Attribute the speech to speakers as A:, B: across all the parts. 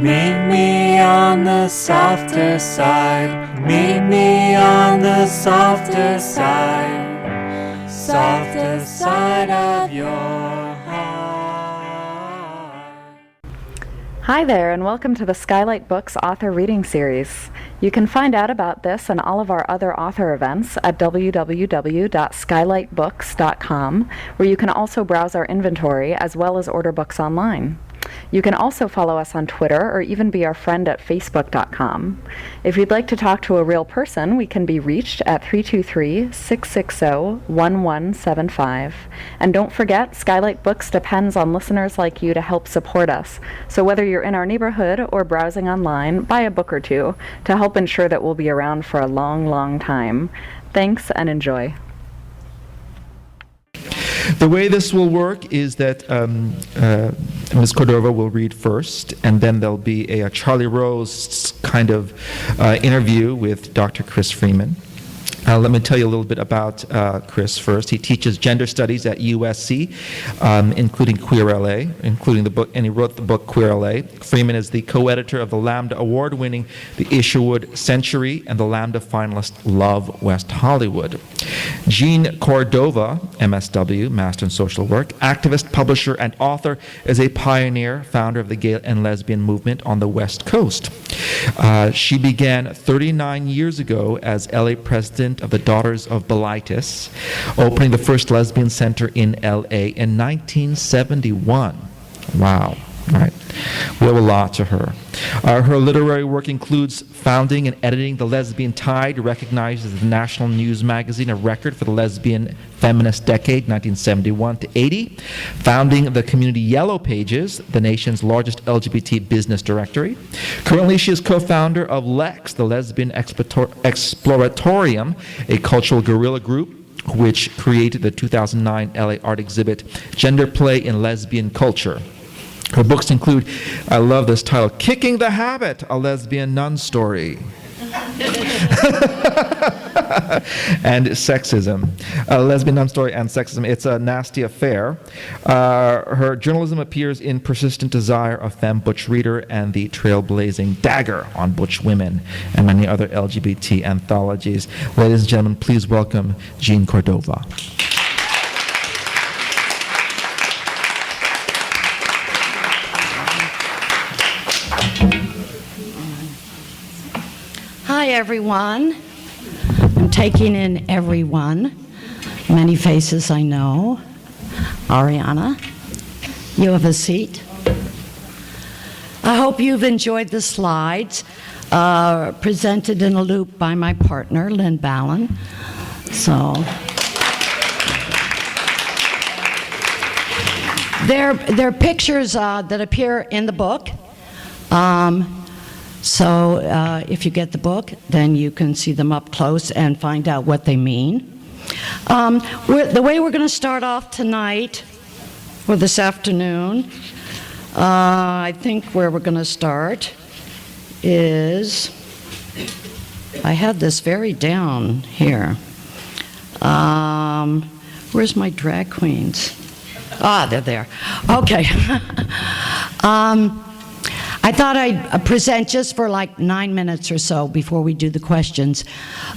A: Meet me on the softer side. Meet me on the softer side. Softer side of your heart.
B: Hi there, and welcome to the Skylight Books author reading series. You can find out about this and all of our other author events at www.skylightbooks.com, where you can also browse our inventory as well as order books online. You can also follow us on Twitter or even be our friend at facebook.com. If you'd like to talk to a real person, we can be reached at 323-660-1175. And don't forget, Skylight Books depends on listeners like you to help support us. So whether you're in our neighborhood or browsing online, buy a book or two to help ensure that we'll be around for a long, long time. Thanks and enjoy.
C: The way this will work is that Ms. Cordova will read first, and then there'll be a Charlie Rose kind of interview with Dr. Chris Freeman. Let me tell you a little bit about Chris first. He teaches gender studies at USC, including Queer LA, including the book, and he wrote the book Queer LA. Freeman is the co-editor of the Lambda award-winning The ISHERWOOD Century and the Lambda finalist Love West Hollywood. Jeanne Cordova, MSW, Master in Social Work, activist, publisher, and author, is a pioneer, founder of the gay and lesbian movement on the West Coast. She began 39 years ago as LA president of the Daughters of Bilitis, opening the first lesbian center in LA in 1971. Wow. Right. We owe a lot to her. Her literary work includes founding and editing The Lesbian Tide, recognized as the National News Magazine, a record for the lesbian feminist decade, 1971 to 80. Founding the community Yellow Pages, the nation's largest LGBT business directory. Currently, she is co-founder of LEX, the Lesbian Exploratorium, a cultural guerrilla group which created the 2009 LA art exhibit, Gender Play in Lesbian Culture. Her books include, I love this title, Kicking the Habit, a Lesbian Nun Story. And Sexism, a Lesbian Nun Story and Sexism. It's a nasty affair. Her journalism appears in Persistent Desire, a Femme Butch Reader, and the trailblazing Dagger on Butch Women, and many other LGBT anthologies. Ladies and gentlemen, please welcome Jeanne Cordova.
D: Hi, everyone. I'm taking in everyone. Many faces I know. Ariana, you have a seat. I hope you've enjoyed the slides presented in a loop by my partner, Lynn Ballin. So, they're pictures that appear in the book. So if you get the book, then you can see them up close and find out what they mean. The way we're going to start off tonight, or this afternoon, I think where we're going to start is, I had this very down here. Where's my drag queens? Ah, they're there. Okay. I thought I'd present just for like 9 minutes or so before we do the questions.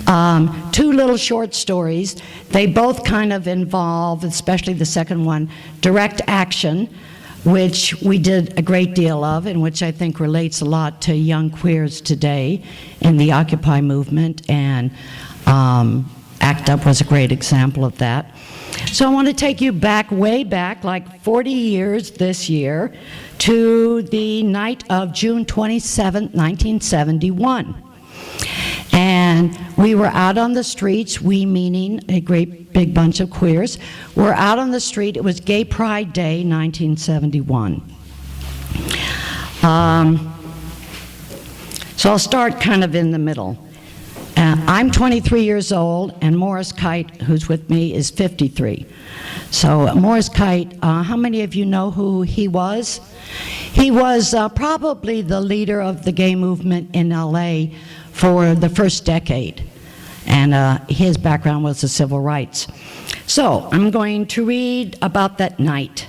D: 2 little short stories. They both kind of involve, especially the second one, direct action, which we did a great deal of and which I think relates a lot to young queers today in the Occupy movement, and ACT UP was a great example of that. So I want to take you back, way back, like 40 years this year, to the night of June 27, 1971. And we were out on the streets, we meaning a great big bunch of queers, were out on the street. It was Gay Pride Day, 1971. So I'll start kind of in the middle. I'm 23 years old, and Morris Kite, who's with me, is 53. So Morris Kite, how many of you know who he was? He was probably the leader of the gay movement in LA for the first decade, and his background was the civil rights. So I'm going to read about that night.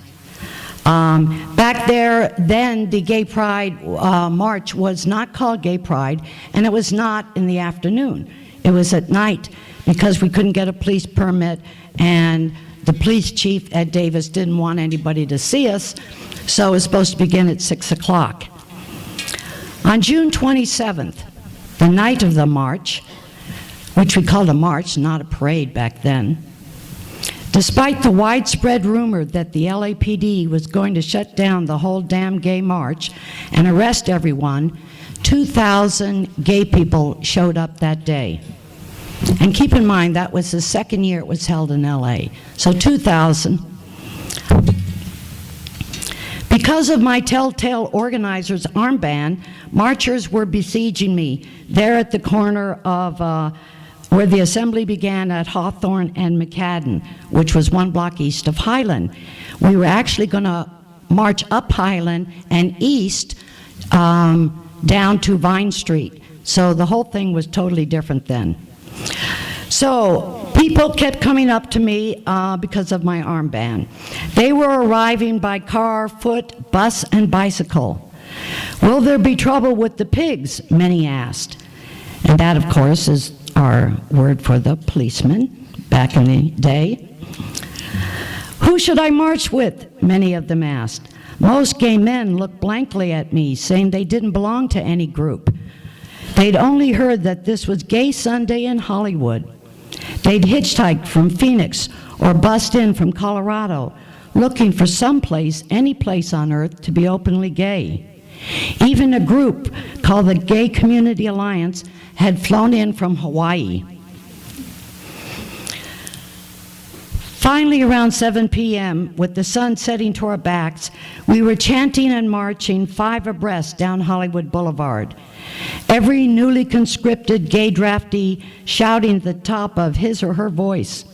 D: Back there, then, the Gay Pride March was not called Gay Pride, and it was not in the afternoon. It was at night, because we couldn't get a police permit, and the police chief, Ed Davis, didn't want anybody to see us, so it was supposed to begin at 6 o'clock. On June 27th, the night of the march, which we called a march, not a parade back then, despite the widespread rumor that the LAPD was going to shut down the whole damn gay march and arrest everyone, 2,000 gay people showed up that day. And keep in mind, that was the second year it was held in LA. So 2,000. Because of my telltale organizer's armband, marchers were besieging me there at the corner of where the assembly began at Hawthorne and McCadden, which was 1 block east of Highland. We were actually going to march up Highland and east down to Vine Street. So the whole thing was totally different then. So people kept coming up to me because of my armband. They were arriving by car, foot, bus, and bicycle. Will there be trouble with the pigs? Many asked. And that, of course, is our word for the policeman back in the day. Who should I march with? Many of them asked. Most gay men looked blankly at me, saying they didn't belong to any group. They'd only heard that this was Gay Sunday in Hollywood. They'd hitchhiked from Phoenix or bussed in from Colorado, looking for some place, any place on earth, to be openly gay. Even a group called the Gay Community Alliance had flown in from Hawaii. Finally, around 7 p.m., with the sun setting to our backs, we were chanting and marching 5 abreast down Hollywood Boulevard. Every newly conscripted gay draftee shouting at the top of his or her voice.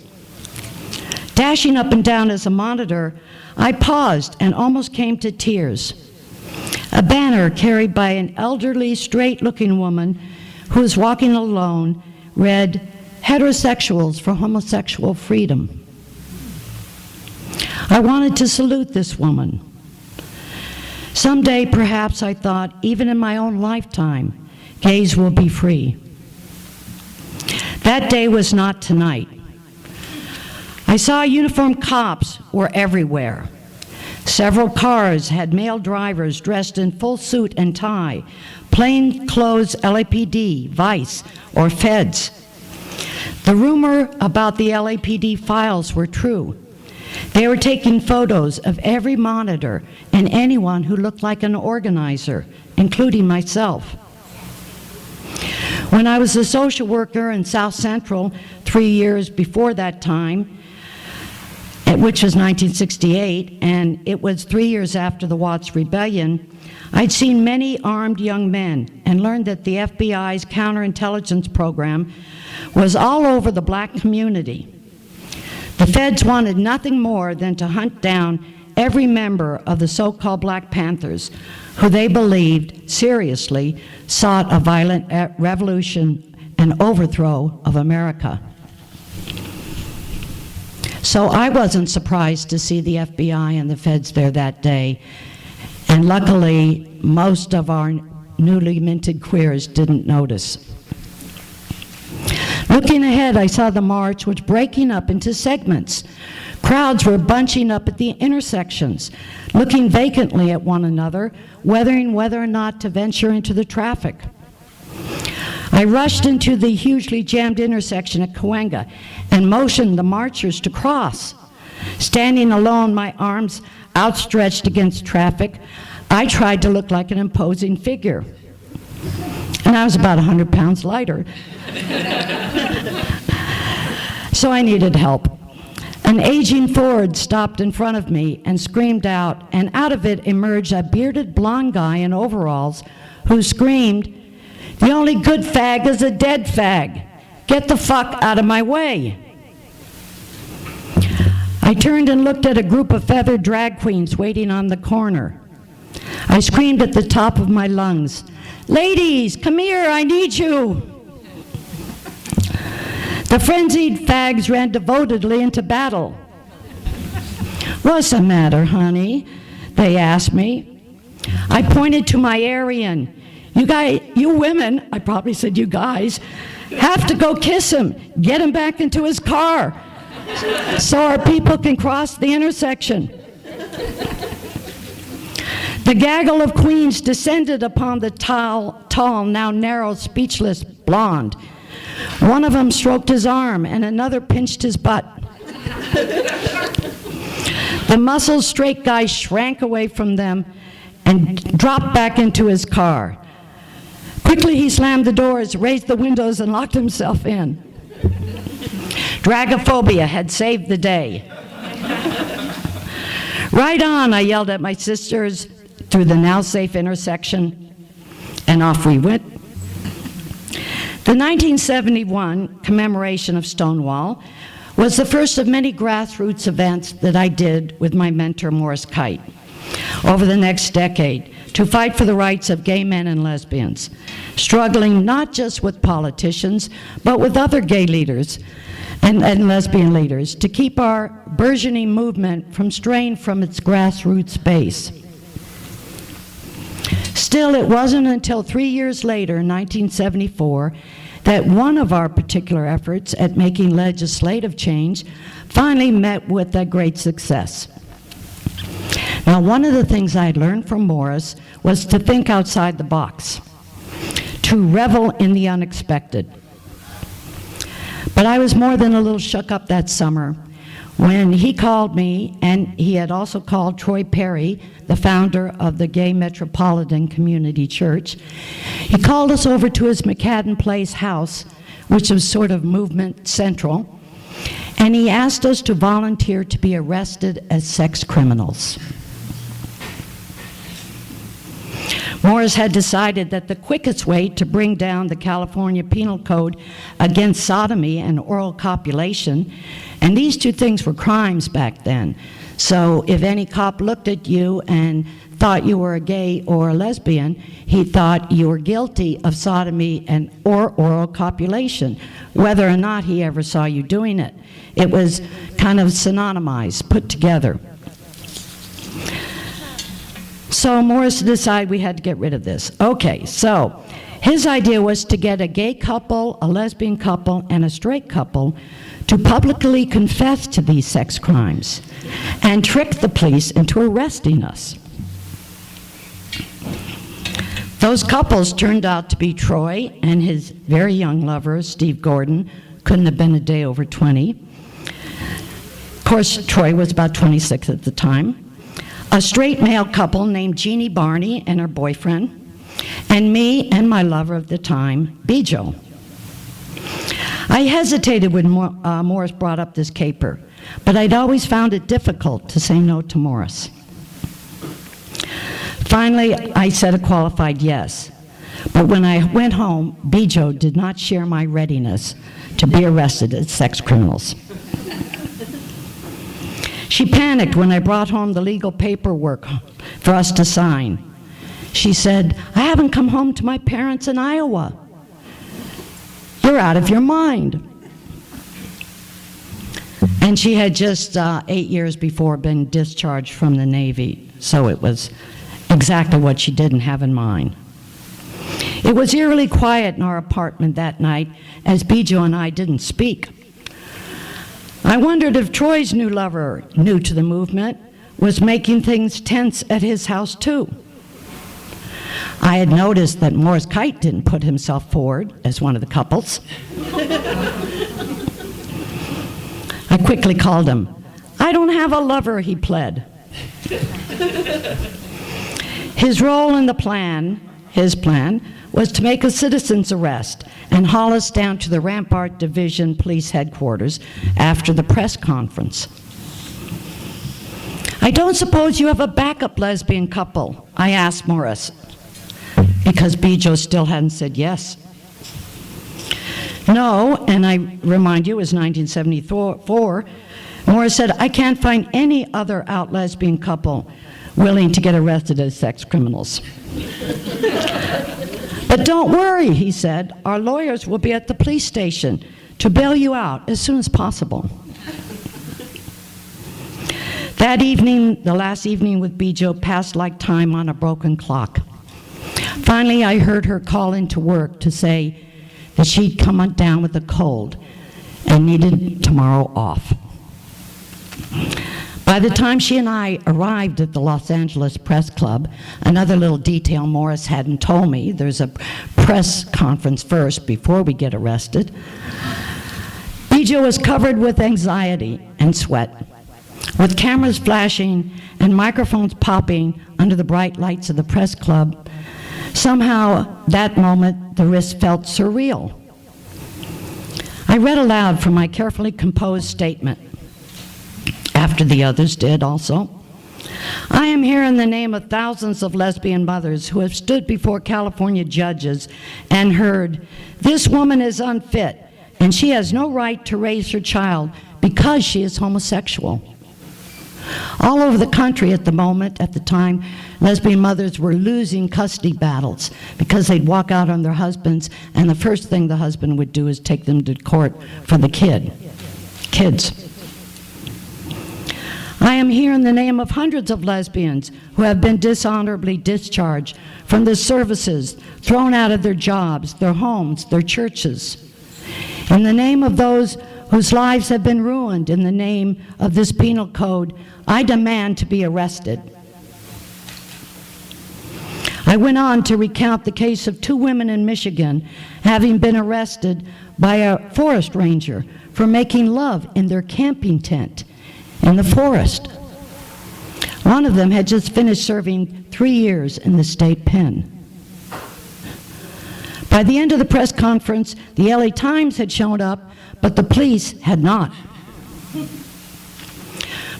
D: Dashing up and down as a monitor, I paused and almost came to tears. A banner carried by an elderly, straight-looking woman who was walking alone read, "Heterosexuals for Homosexual Freedom." I wanted to salute this woman. Someday, perhaps, I thought, even in my own lifetime, gays will be free. That day was not tonight. I saw uniformed cops were everywhere. Several cars had male drivers dressed in full suit and tie, plainclothes LAPD, Vice, or Feds. The rumor about the LAPD files were true. They were taking photos of every monitor and anyone who looked like an organizer, including myself. When I was a social worker in South Central 3 years before that time, which was 1968, and it was 3 years after the Watts Rebellion, I'd seen many armed young men and learned that the FBI's counterintelligence program was all over the black community. The feds wanted nothing more than to hunt down every member of the so-called Black Panthers, who they believed, seriously, sought a violent revolution and overthrow of America. So I wasn't surprised to see the FBI and the feds there that day, and luckily, most of our newly minted queers didn't notice. Looking ahead, I saw the march was breaking up into segments. Crowds were bunching up at the intersections, looking vacantly at one another, wondering whether or not to venture into the traffic. I rushed into the hugely jammed intersection at Cahuenga and motioned the marchers to cross. Standing alone, my arms outstretched against traffic, I tried to look like an imposing figure. And I was about 100 pounds lighter. So I needed help. An aging Ford stopped in front of me and screamed out, and out of it emerged a bearded blonde guy in overalls who screamed, "The only good fag is a dead fag. Get the fuck out of my way." I turned and looked at a group of feathered drag queens waiting on the corner. I screamed at the top of my lungs, "Ladies, come here, I need you." The frenzied fags ran devotedly into battle. "What's the matter, honey?" they asked me. I pointed to my Aryan. You women, I probably said you guys, have to go kiss him, get him back into his car, so our people can cross the intersection. The gaggle of queens descended upon the tall, now narrow, speechless blonde. One of them stroked his arm, and another pinched his butt. The muscled straight guy shrank away from them and dropped back into his car. Quickly he slammed the doors, raised the windows, and locked himself in. Dragophobia had saved the day. Right on, I yelled at my sisters through the now safe intersection, and off we went. The 1971 commemoration of Stonewall was the first of many grassroots events that I did with my mentor Morris Kite over the next decade to fight for the rights of gay men and lesbians, struggling not just with politicians, but with other gay leaders and lesbian leaders to keep our burgeoning movement from straying from its grassroots base. Still, it wasn't until 3 years later, in 1974, that one of our particular efforts at making legislative change finally met with a great success. Now, one of the things I had learned from Morris was to think outside the box, to revel in the unexpected. But I was more than a little shook up that summer when he called me, and he had also called Troy Perry, the founder of the Gay Metropolitan Community Church. He called us over to his McCadden Place house, which was sort of movement central, and he asked us to volunteer to be arrested as sex criminals. Morris had decided that the quickest way to bring down the California Penal Code against sodomy and oral copulation, and these two things were crimes back then. So if any cop looked at you and thought you were a gay or a lesbian, he thought you were guilty of sodomy and or oral copulation, whether or not he ever saw you doing it. It was kind of synonymized, put together. So Morris decided we had to get rid of this. Okay, so his idea was to get a gay couple, a lesbian couple, and a straight couple to publicly confess to these sex crimes and trick the police into arresting us. Those couples turned out to be Troy and his very young lover, Steve Gordon. Couldn't have been a day over 20. Of course, Troy was about 26 at the time. A straight male couple named Jeannie Barney and her boyfriend, and me and my lover of the time, Bijo. I hesitated when Morris brought up this caper, but I'd always found it difficult to say no to Morris. Finally, I said a qualified yes, but when I went home, Bijo did not share my readiness to be arrested as sex criminals. She panicked when I brought home the legal paperwork for us to sign. She said, "I haven't come home to my parents in Iowa. You're out of your mind." And she had just 8 years before been discharged from the Navy, so it was exactly what she didn't have in mind. It was eerily quiet in our apartment that night as Bijo and I didn't speak. I wondered if Troy's new lover, new to the movement, was making things tense at his house too. I had noticed that Morris Kite didn't put himself forward as one of the couples. I quickly called him. "I don't have a lover," he pled. His role in the plan, his plan, was to make a citizen's arrest and haul us down to the Rampart Division Police Headquarters after the press conference. "I don't suppose you have a backup lesbian couple?" I asked Morris, because Bijo still hadn't said yes. "No," and I remind you, it was 1974, Morris said, "I can't find any other out lesbian couple willing to get arrested as sex criminals." "But don't worry," he said, "our lawyers will be at the police station to bail you out as soon as possible." That evening, the last evening with Bijo, passed like time on a broken clock. Finally, I heard her call into work to say that she'd come on down with a cold and needed tomorrow off. By the time she and I arrived at the Los Angeles Press Club, another little detail Morris hadn't told me, there's a press conference first before we get arrested, Bijo was covered with anxiety and sweat, with cameras flashing and microphones popping under the bright lights of the press club. Somehow, that moment, the risk felt surreal. I read aloud from my carefully composed statement, after the others did also. I am here in the name of thousands of lesbian mothers who have stood before California judges and heard, this woman is unfit and she has no right to raise her child because she is homosexual. All over the country at the time, lesbian mothers were losing custody battles because they'd walk out on their husbands and the first thing the husband would do is take them to court for the kids. I am here in the name of hundreds of lesbians who have been dishonorably discharged from their services, thrown out of their jobs, their homes, their churches. In the name of those whose lives have been ruined in the name of this penal code, I demand to be arrested. I went on to recount the case of 2 women in Michigan having been arrested by a forest ranger for making love in their camping tent in the forest. One of them had just finished serving 3 years in the state pen. By the end of the press conference, the LA Times had shown up, but the police had not.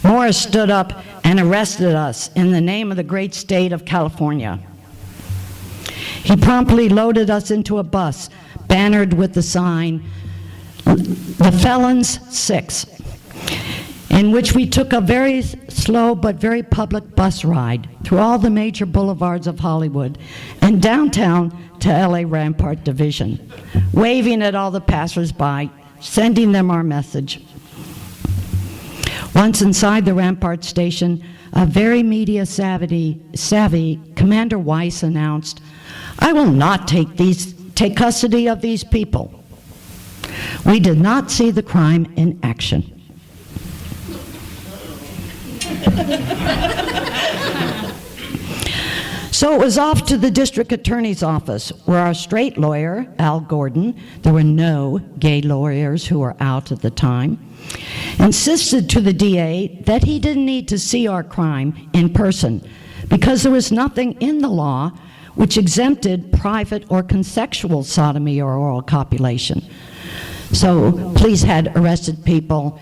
D: Morris stood up and arrested us in the name of the great state of California. He promptly loaded us into a bus, bannered with the sign, "The Felons 6," in which we took a very slow but very public bus ride through all the major boulevards of Hollywood and downtown to LA Rampart Division, waving at all the passersby, sending them our message. Once inside the Rampart station, a very media-savvy Commander Weiss announced, "I will not take custody of these people." We did not see the crime in action. So it was off to the district attorney's office, where our straight lawyer, Al Gordon, there were no gay lawyers who were out at the time, insisted to the DA that he didn't need to see our crime in person because there was nothing in the law which exempted private or consensual sodomy or oral copulation. So police had arrested people,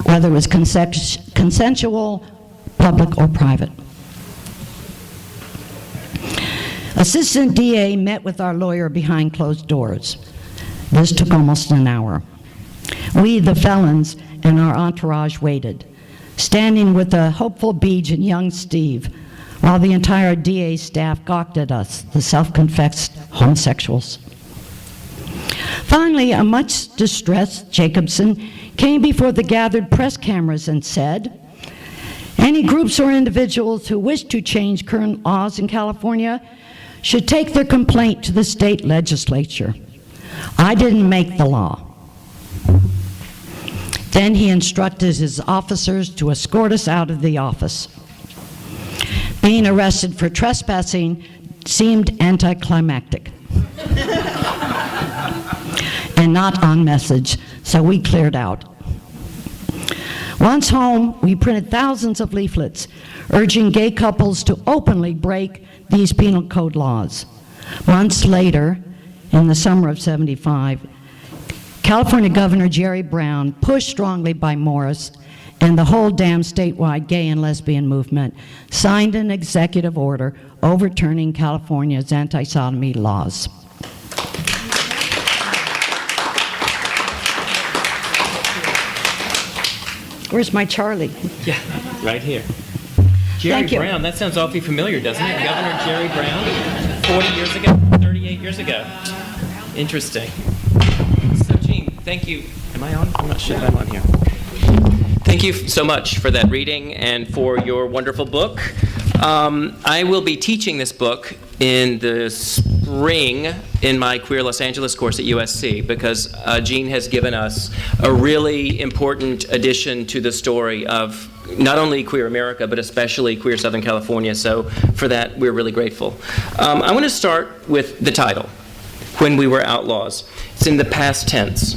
D: whether it was consensual, public, or private. Assistant DA met with our lawyer behind closed doors. This took almost an hour. We, the felons, and our entourage waited, standing with a hopeful Beej and young Steve, while the entire DA staff gawked at us, the self-confessed homosexuals. Finally, a much distressed Jacobson came before the gathered press cameras and said, "Any groups or individuals who wish to change current laws in California should take their complaint to the state legislature. I didn't make the law." Then he instructed his officers to escort us out of the office. Being arrested for trespassing seemed anticlimactic and not on message, so we cleared out. Once home, we printed thousands of leaflets urging gay couples to openly break these penal code laws. Months later, in the summer of '75, California Governor Jerry Brown, pushed strongly by Morris and the whole damn statewide gay and lesbian movement, signed an executive order overturning California's anti-sodomy laws. Where's my Charlie?
E: Yeah, right here. Jerry Brown, that sounds awfully familiar, doesn't it? Governor Jerry Brown, 40 years ago, 38 years ago. Interesting. So, Jeanne, thank you. Am I on? I'm not sure that I'm on here. Thank you so much for that reading and for your wonderful book. I will be teaching this book in the spring in my Queer Los Angeles course at USC because Jeanne has given us a really important addition to the story of not only queer America, but especially queer Southern California. So for that, we're really grateful. I want to start with the title, When We Were Outlaws. It's in the past tense.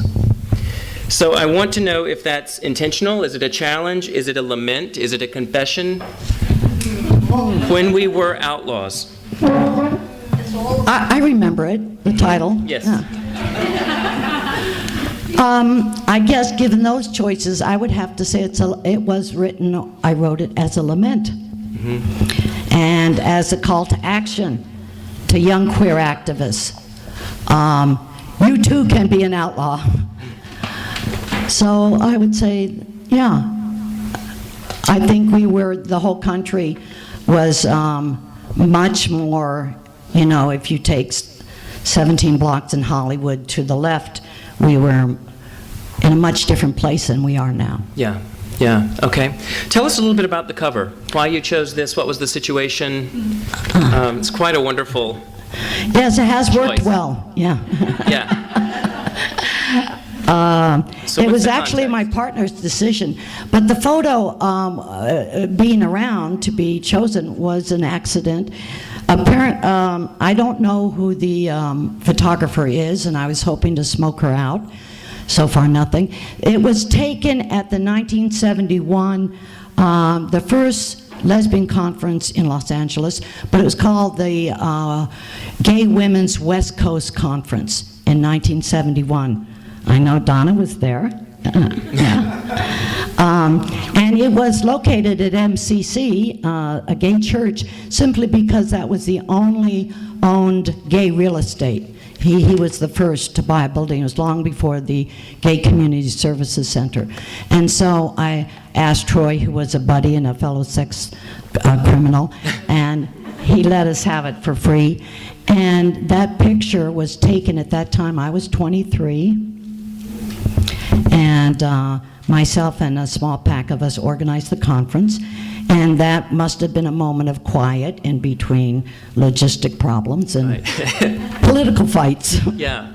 E: So I want to know if that's intentional. Is it a challenge? Is it a lament? Is it a confession? When We Were Outlaws.
D: I remember it, the title.
E: Yes.
D: Yeah. I guess given those choices, I would have to say it was written, I wrote it as a lament. Mm-hmm. And as a call to action to young queer activists. You too can be an outlaw. So I would say, yeah, I think the whole country was much more, if you take 17 blocks in Hollywood to the left, we were in a much different place than we are now.
E: Yeah, okay. Tell us a little bit about the cover, why you chose this, what was the situation. It's quite a wonderful
D: Yes, it has worked
E: choice.
D: well, yeah.
E: Yeah. So
D: it
E: what's
D: was
E: the
D: actually
E: context?
D: my partner's decision, but the photo being around to be chosen was an accident. I don't know who the photographer is, and I was hoping to smoke her out. So far, nothing. It was taken at the 1971, the first lesbian conference in Los Angeles, but it was called the Gay Women's West Coast Conference in 1971. I know Donna was there. And it was located at MCC, a gay church, simply because that was the only owned gay real estate. He was the first to buy a building. It was long before the Gay Community Services Center. And so I asked Troy, who was a buddy and a fellow sex criminal, and he let us have it for free. And that picture was taken at that time. I was 23. And myself and a small pack of us organized the conference. And that must have been a moment of quiet in between logistic problems and political fights.
E: Yeah.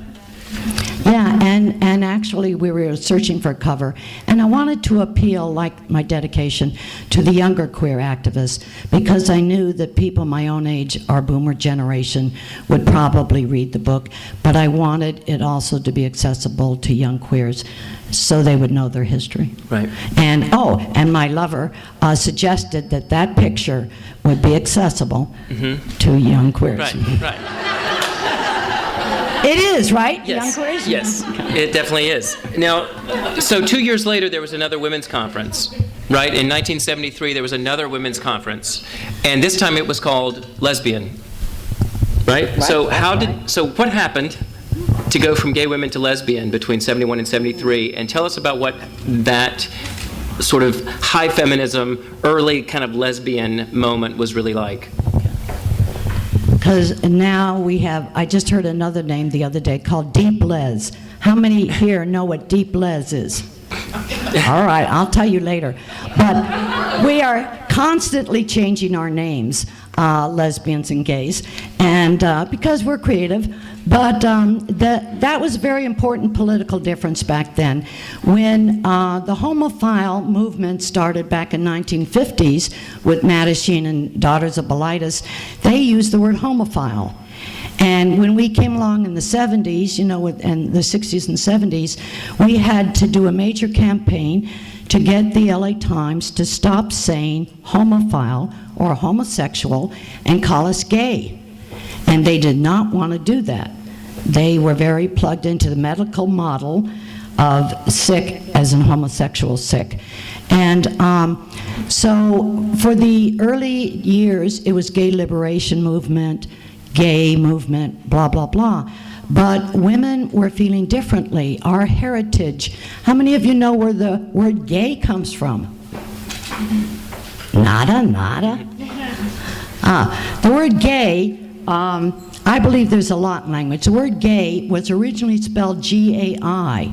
D: Yeah, and actually we were searching for a cover, and I wanted to appeal, like my dedication, to the younger queer activists, because I knew that people my own age, our boomer generation, would probably read the book, but I wanted it also to be accessible to young queers so they would know their history.
E: Right.
D: And my lover suggested that picture would be accessible to young queers.
E: Right.
D: It is, right?
E: Yes.
D: Young queers?
E: Yes, it definitely is. Now, so 2 years later, there was another women's conference, right? In 1973, there was another women's conference, and this time it was called Lesbian, right? So what happened to go from gay women to lesbian between 71 and 73? And tell us about what that sort of high feminism, early kind of lesbian moment was really like.
D: Because now we have, I just heard another name the other day called Deep Les. How many here know what Deep Les is? All right, I'll tell you later. But we are constantly changing our names, lesbians and gays, and because we're creative. But that was a very important political difference back then. When the homophile movement started back in 1950s with Mattachine and Daughters of Bilitis, they used the word homophile. And when we came along in the 70s, and the 60s and 70s, we had to do a major campaign to get the LA Times to stop saying homophile or homosexual and call us gay. And they did not want to do that. They were very plugged into the medical model of sick as in homosexual sick. And so for the early years, it was gay liberation movement, gay movement, blah, blah, blah. But women were feeling differently. Our heritage. How many of you know where the word gay comes from? Nada. The word gay I believe there's a lot in language. The word gay was originally spelled G-A-I,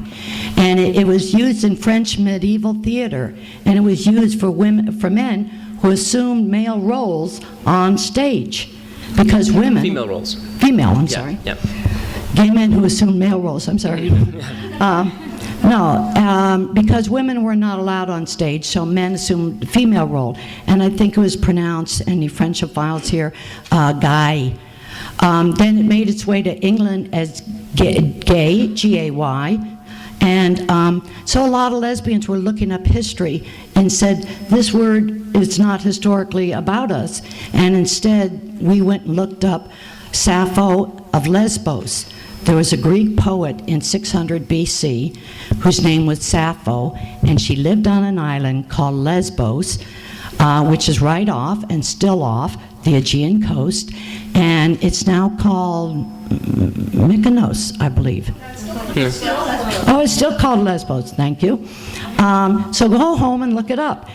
D: and it was used in French medieval theater, and it was used for men who assumed male roles on stage, because women...
E: Female roles.
D: Female, I'm sorry.
E: Yeah.
D: Gay men who assumed male roles, I'm sorry. Because women were not allowed on stage, so men assumed the female role. And I think it was pronounced, any Frencophiles here, guy. Then it made its way to England as gay, G-A-Y. And so a lot of lesbians were looking up history and said, this word is not historically about us. And instead, we went and looked up Sappho of Lesbos. There was a Greek poet in 600 BC whose name was Sappho, and she lived on an island called Lesbos, which is right off and still off the Aegean coast, and it's now called Mykonos, I believe. Oh, it's still called Lesbos, thank you. So go home and look it up.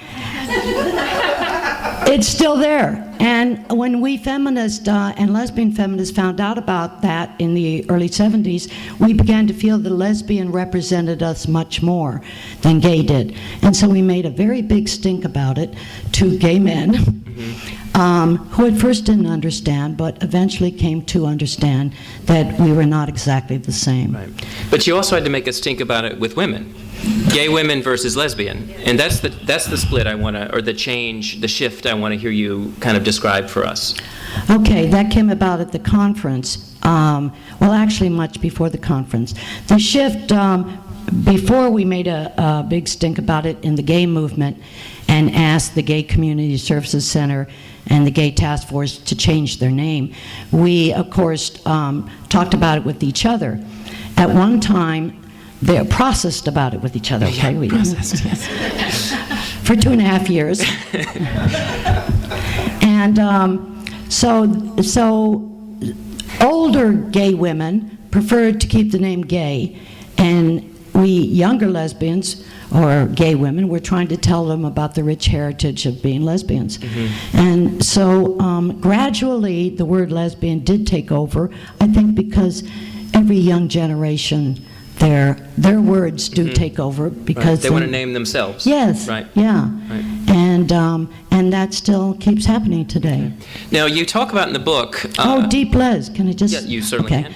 D: It's still there. And when we feminists and lesbian feminists found out about that in the early 70s, we began to feel that lesbian represented us much more than gay did. And so we made a very big stink about it to gay men, who at first didn't understand, but eventually came to understand that we were not exactly the same.
E: Right. But you also had to make a stink about it with women. Gay women versus lesbian, and that's the split I want to, or the change, the shift I want to hear you kind of describe for us.
D: Okay, that came about at the conference. Well, actually, much before the conference. The shift, before we made a big stink about it in the gay movement, and asked the Gay Community Services Center and the Gay Task Force to change their name, we, of course, talked about it with each other. At one time, they processed about it with each other. Okay?
E: Yeah, processed, yes.
D: For 2.5 years. And so older gay women preferred to keep the name gay, and we younger lesbians or gay women were trying to tell them about the rich heritage of being lesbians. And so gradually the word lesbian did take over, I think because every young generation, their words do take over, because
E: they want to name themselves.
D: Yes.
E: Right.
D: Yeah.
E: Right.
D: And that still keeps happening today.
E: Now you talk about in the book.
D: Deep les. Can I just?
E: Yeah, you certainly can.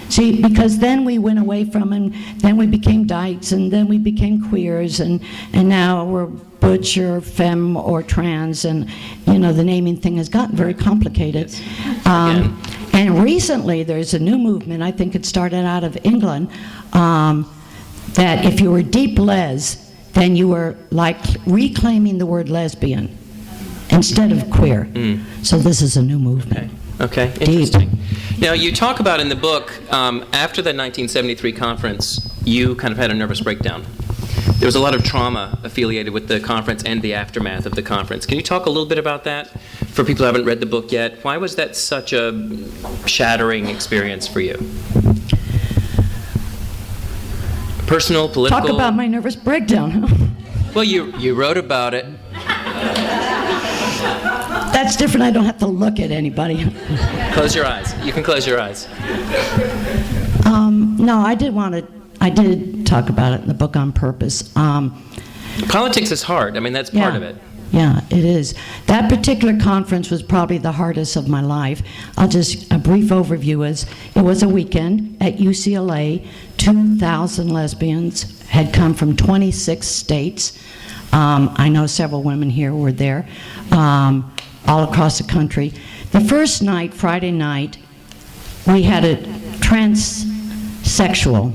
D: See, because then we went away from, and then we became dykes, and then we became queers, and now we're butch or femme or trans, and the naming thing has gotten very complicated.
E: Yes.
D: And recently there's a new movement, I think it started out of England, that if you were deep les, then you were like reclaiming the word lesbian instead of queer. So this is a new movement.
E: Okay, interesting. Now, you talk about in the book, after the 1973 conference, you kind of had a nervous breakdown. There was a lot of trauma affiliated with the conference and the aftermath of the conference. Can you talk a little bit about that for people who haven't read the book yet? Why was that such a shattering experience for you? Personal, political?
D: Talk about my nervous breakdown.
E: Well, you wrote about it.
D: That's different. I don't have to look at anybody.
E: Close your eyes. You can close your eyes.
D: No, I did talk about it in the book on purpose.
E: Politics is hard. I mean, that's part of it.
D: Yeah, it is. That particular conference was probably the hardest of my life. A brief overview is, it was a weekend at UCLA. 2,000 lesbians had come from 26 states. I know several women here were there, all across the country. The first night, Friday night, we had a transsexual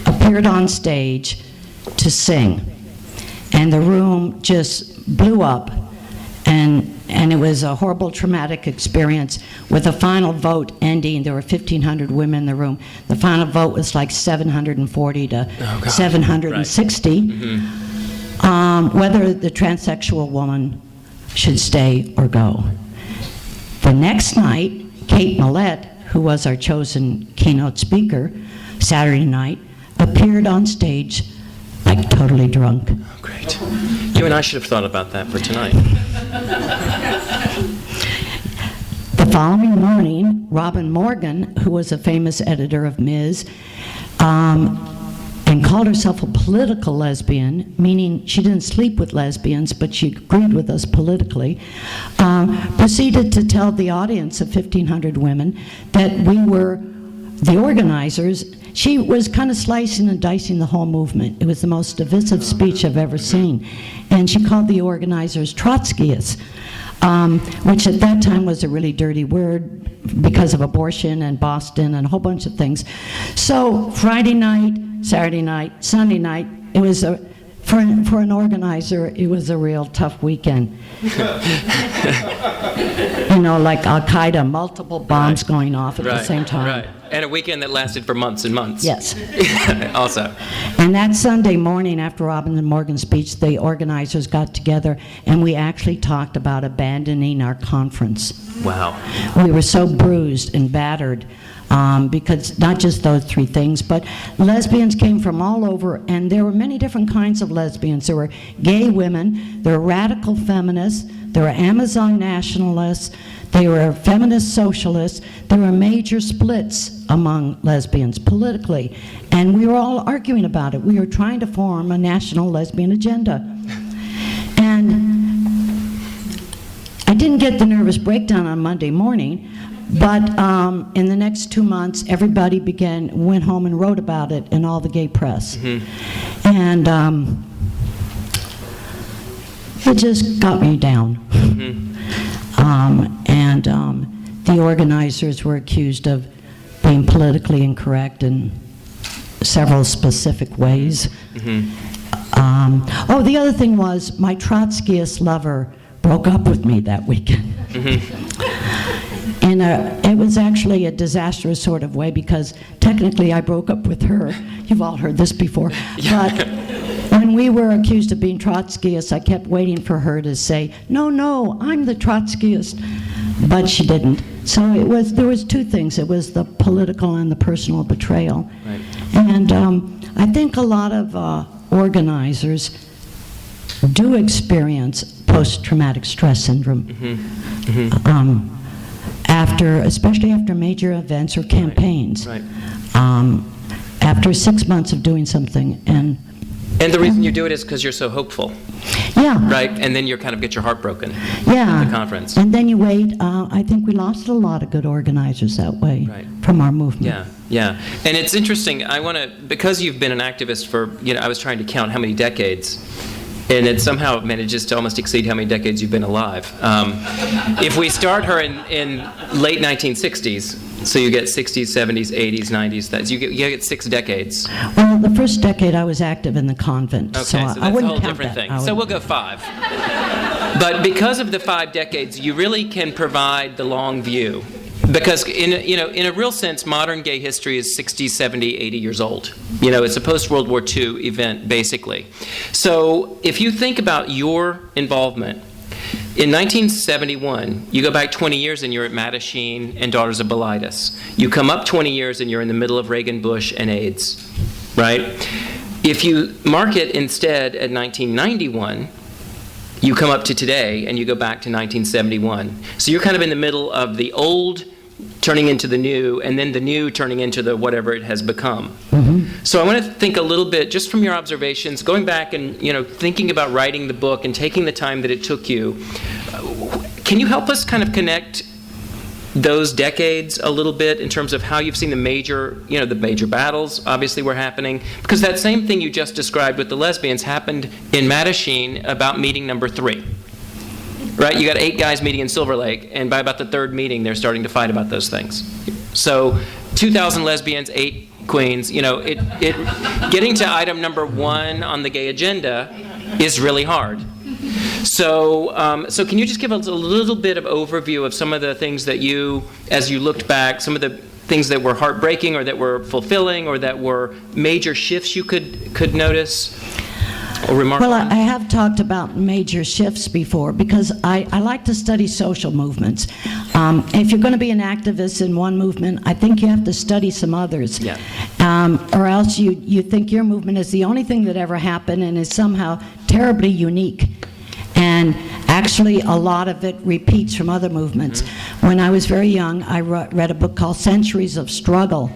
D: appeared on stage to sing, and the room just blew up, and it was a horrible traumatic experience, with a final vote ending. There were 1,500 women in the room. The final vote was like 740 to 760. Right. Whether the transsexual woman should stay or go. The next night, Kate Millett, who was our chosen keynote speaker, Saturday night, appeared on stage like totally drunk.
E: Oh, great. You and I should have thought about that for tonight.
D: The following morning, Robin Morgan, who was a famous editor of Ms., and called herself a political lesbian, meaning she didn't sleep with lesbians, but she agreed with us politically, proceeded to tell the audience of 1,500 women that we were the organizers. She was kind of slicing and dicing the whole movement. It was the most divisive speech I've ever seen. And she called the organizers Trotskyists, which at that time was a really dirty word because of abortion and Boston and a whole bunch of things. So Friday night, Saturday night, Sunday night, it was for an organizer, it was a real tough weekend. You know, like Al-Qaeda, multiple bombs going off at the same time.
E: Right. And a weekend that lasted for months and months.
D: Yes.
E: Also.
D: And that Sunday morning after Robin and Morgan's speech, the organizers got together and we actually talked about abandoning our conference.
E: Wow.
D: We were so bruised and battered because not just those three things, but lesbians came from all over, and there were many different kinds of lesbians. There were gay women, there were radical feminists, there were Amazon nationalists, there were feminist socialists, there were major splits among lesbians politically, and we were all arguing about it. We were trying to form a national lesbian agenda. And I didn't get the nervous breakdown on Monday morning, but in the next 2 months, everybody went home and wrote about it in all the gay press. Mm-hmm. And it just got me down. Mm-hmm. The organizers were accused of being politically incorrect in several specific ways. Mm-hmm. The other thing was my Trotskyist lover broke up with me that weekend. Mm-hmm. And it was actually a disastrous sort of way because technically I broke up with her. You've all heard this before. Yeah. But when we were accused of being Trotskyists, I kept waiting for her to say, no, I'm the Trotskyist. But she didn't. So there was two things. It was the political and the personal betrayal. Right. And I think a lot of organizers do experience post-traumatic stress syndrome. Mm-hmm. Mm-hmm. Especially after major events or campaigns. Right. After 6 months of doing something. And
E: the reason you do it is because you're so hopeful.
D: Yeah.
E: Right? And then you kind of get your heart broken
D: at
E: the conference.
D: And then you wait. I think we lost a lot of good organizers that way from our movement.
E: Yeah. And it's interesting. Because you've been an activist for, I was trying to count how many decades. And it somehow manages to almost exceed how many decades you've been alive. If we start her in late 1960s, so you get 60s, 70s, 80s, 90s, you get 6 decades.
D: Well, the first decade I was active in the convent,
E: so that's
D: I wouldn't
E: a whole
D: count
E: different
D: that.
E: thing. So we'll go 5. But because of the 5 decades, you really can provide the long view. Because in a real sense, modern gay history is 60, 70, 80 years old. It's a post-World War II event, basically. So if you think about your involvement, in 1971, you go back 20 years and you're at Mattachine and Daughters of Bilitis. You come up 20 years and you're in the middle of Reagan, Bush, and AIDS, right? If you mark it instead at 1991, you come up to today and you go back to 1971. So you're kind of in the middle of the old turning into the new, and then the new turning into the whatever it has become. Mm-hmm. So I want to think a little bit, just from your observations, going back and thinking about writing the book and taking the time that it took you. Can you help us kind of connect those decades a little bit in terms of how you've seen the major battles obviously were happening? Because that same thing you just described with the lesbians happened in Mattachine about meeting number 3. Right? You got 8 guys meeting in Silver Lake, and by about the 3rd meeting, they're starting to fight about those things. So 2,000 lesbians, 8 queens, getting to item number 1 on the gay agenda is really hard. So can you just give us a little bit of overview of some of the things that you, as you looked back, some of the things that were heartbreaking or that were fulfilling or that were major shifts you could notice?
D: Well, I have talked about major shifts before because I like to study social movements. If you're going to be an activist in one movement, I think you have to study some others. Yeah. Or else you think your movement is the only thing that ever happened and is somehow terribly unique. And actually, a lot of it repeats from other movements. Mm-hmm. when I was very young, I read a book called Centuries of Struggle,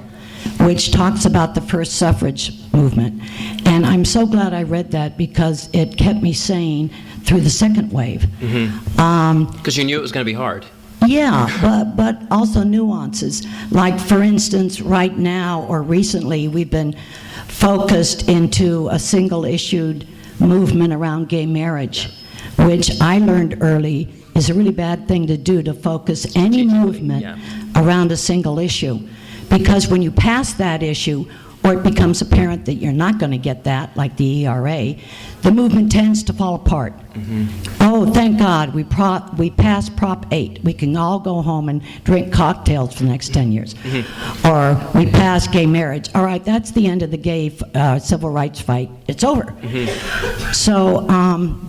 D: which talks about the first suffrage movement. And I'm so glad I read that because it kept me sane through the second wave.
E: Because you knew it was going to be hard.
D: Yeah, but also nuances. Like, for instance, right now or recently, we've been focused into a single-issued movement around gay marriage, which I learned early is a really bad thing to do, to focus any movement around a single issue. Because when you pass that issue, or it becomes apparent that you're not going to get that, like the ERA, the movement tends to fall apart. Oh, thank God, we passed Prop 8. We can all go home and drink cocktails for the next 10 years. Or we passed gay marriage. All right, that's the end of the gay civil rights fight. It's over. So,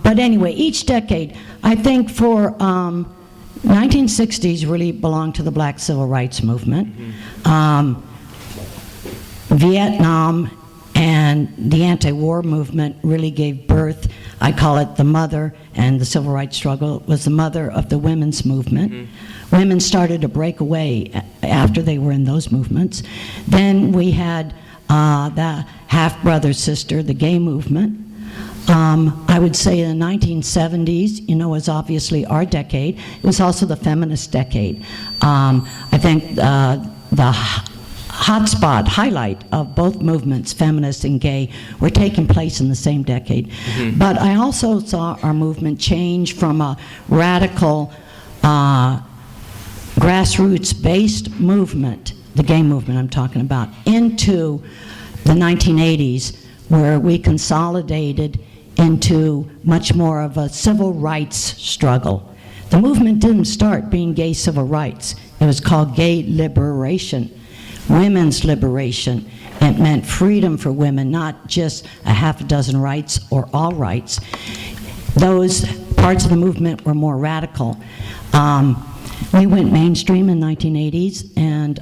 D: but anyway, each decade, I think for 1960s really belonged to the Black Civil Rights Movement. Vietnam and the anti-war movement really gave birth, I call it the mother, and the civil rights struggle was the mother of the women's movement. Women started to break away after they were in those movements. Then we had the half-brother sister, the gay movement. I would say in the 1970s, was obviously our decade. It was also the feminist decade. I think the highlight of both movements, feminist and gay, were taking place in the same decade. But I also saw our movement change from a radical, grassroots-based movement, the gay movement I'm talking about, into the 1980s, where we consolidated into much more of a civil rights struggle. The movement didn't start being gay civil rights. It was called gay liberation, women's liberation. It meant freedom for women, not just a half a dozen rights or all rights. Those parts of the movement were more radical. We went mainstream in the 1980s, and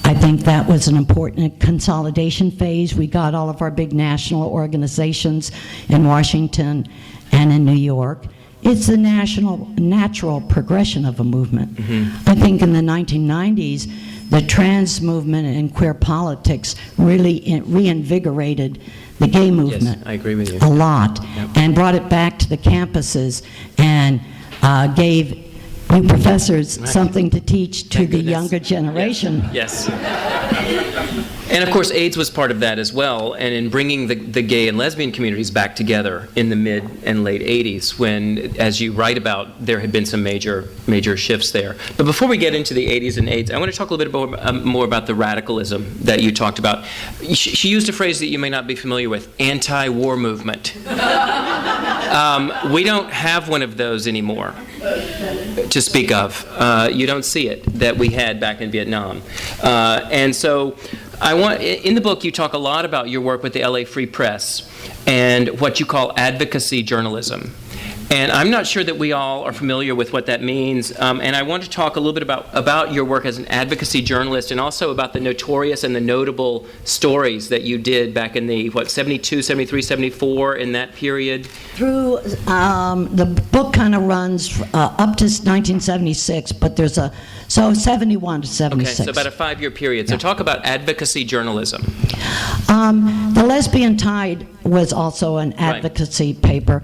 D: I think that was an important consolidation phase. We got all of our big national organizations in Washington and in New York. It's the natural progression of a movement. I think in the 1990s, the trans movement and queer politics really reinvigorated the gay movement.
E: Yes, I agree with you.
D: A lot, and brought it back to the campuses and gave you professors something to teach to the younger generation.
E: Yes. And of course, AIDS was part of that as well, and in bringing the gay and lesbian communities back together in the mid and late 80s, when, as you write about, there had been some major shifts there. But before we get into the 80s and AIDS, I want to talk a little bit more about the radicalism that you talked about. She used a phrase that you may not be familiar with, anti-war movement. We don't have one of those anymore to speak of. You don't see it that we had back in Vietnam. And so in the book you talk a lot about your work with the LA Free Press and what you call advocacy journalism. And I'm not sure that we all are familiar with what that means. And I want to talk a little bit about your work as an advocacy journalist, and also about the notorious and the notable stories that you did back in the, 72, 73, 74, in that period?
D: Through, the book kind of runs up to 1976, but there's so 71 to 76.
E: Okay, so about a 5-year period. So talk about advocacy journalism.
D: The Lesbian Tide was also an advocacy paper.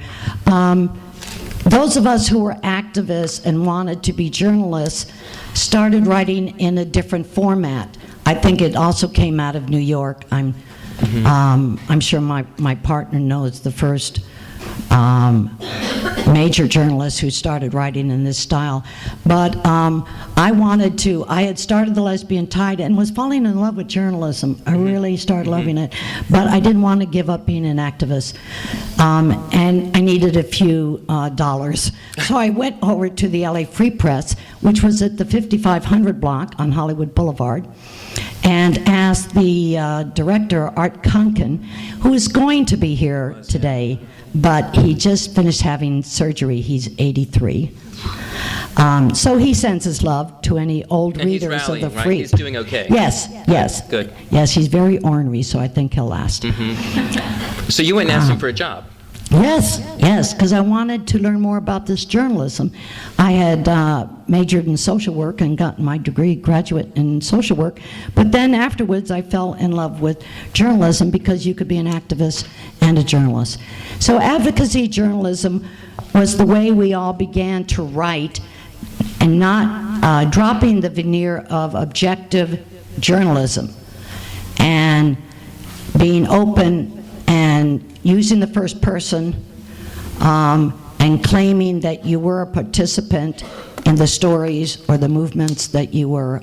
D: Those of us who were activists and wanted to be journalists started writing in a different format. I think it also came out of New York. I'm sure my partner knows the first major journalist who started writing in this style. But I had started the Lesbian Tide and was falling in love with journalism. I really started loving it. But I didn't want to give up being an activist. And I needed a few dollars. So I went over to the LA Free Press, which was at the 5500 block on Hollywood Boulevard, and asked the director, Art Kunkin, who is going to be here today, but he just finished having surgery. He's 83. So he sends his love to any old
E: and
D: readers
E: he's rallying,
D: of the
E: right?
D: Free.
E: He's doing okay.
D: Yes.
E: Good.
D: Yes, he's very ornery, so I think he'll last.
E: So you went and asked him for a job.
D: Yes, because I wanted to learn more about this journalism. I had majored in social work and gotten my degree, graduate in social work, but then afterwards I fell in love with journalism because you could be an activist and a journalist. So advocacy journalism was the way we all began to write and not dropping the veneer of objective journalism and being open and using the first person and claiming that you were a participant in the stories or the movements that you were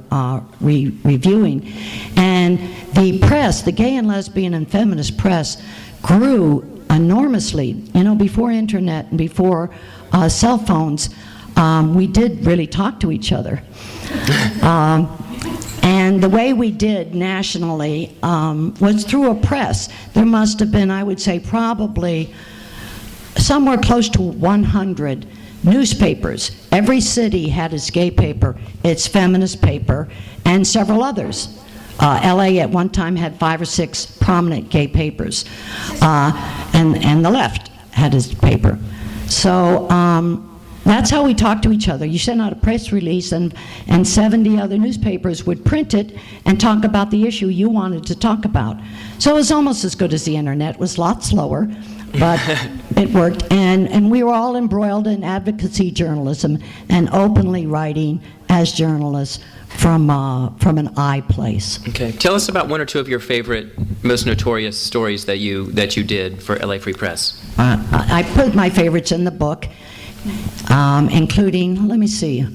D: reviewing. And the press, the gay and lesbian and feminist press, grew enormously. You know, before internet and before cell phones, we did really talk to each other. And the way we did nationally was through a press. There must have been, I would say, probably somewhere close to 100 newspapers. Every city had its gay paper, its feminist paper, and several others. LA at one time had 5 or 6 prominent gay papers, and the left had its paper. So that's how we talked to each other. You sent out a press release, and 70 other newspapers would print it and talk about the issue you wanted to talk about. So it was almost as good as the internet. It was a lot slower, but it worked. And we were all embroiled in advocacy journalism and openly writing as journalists from an I place.
E: Okay, tell us about one or two of your favorite, most notorious stories that you did for LA Free Press.
D: I put my favorites in the book. Including, let me see,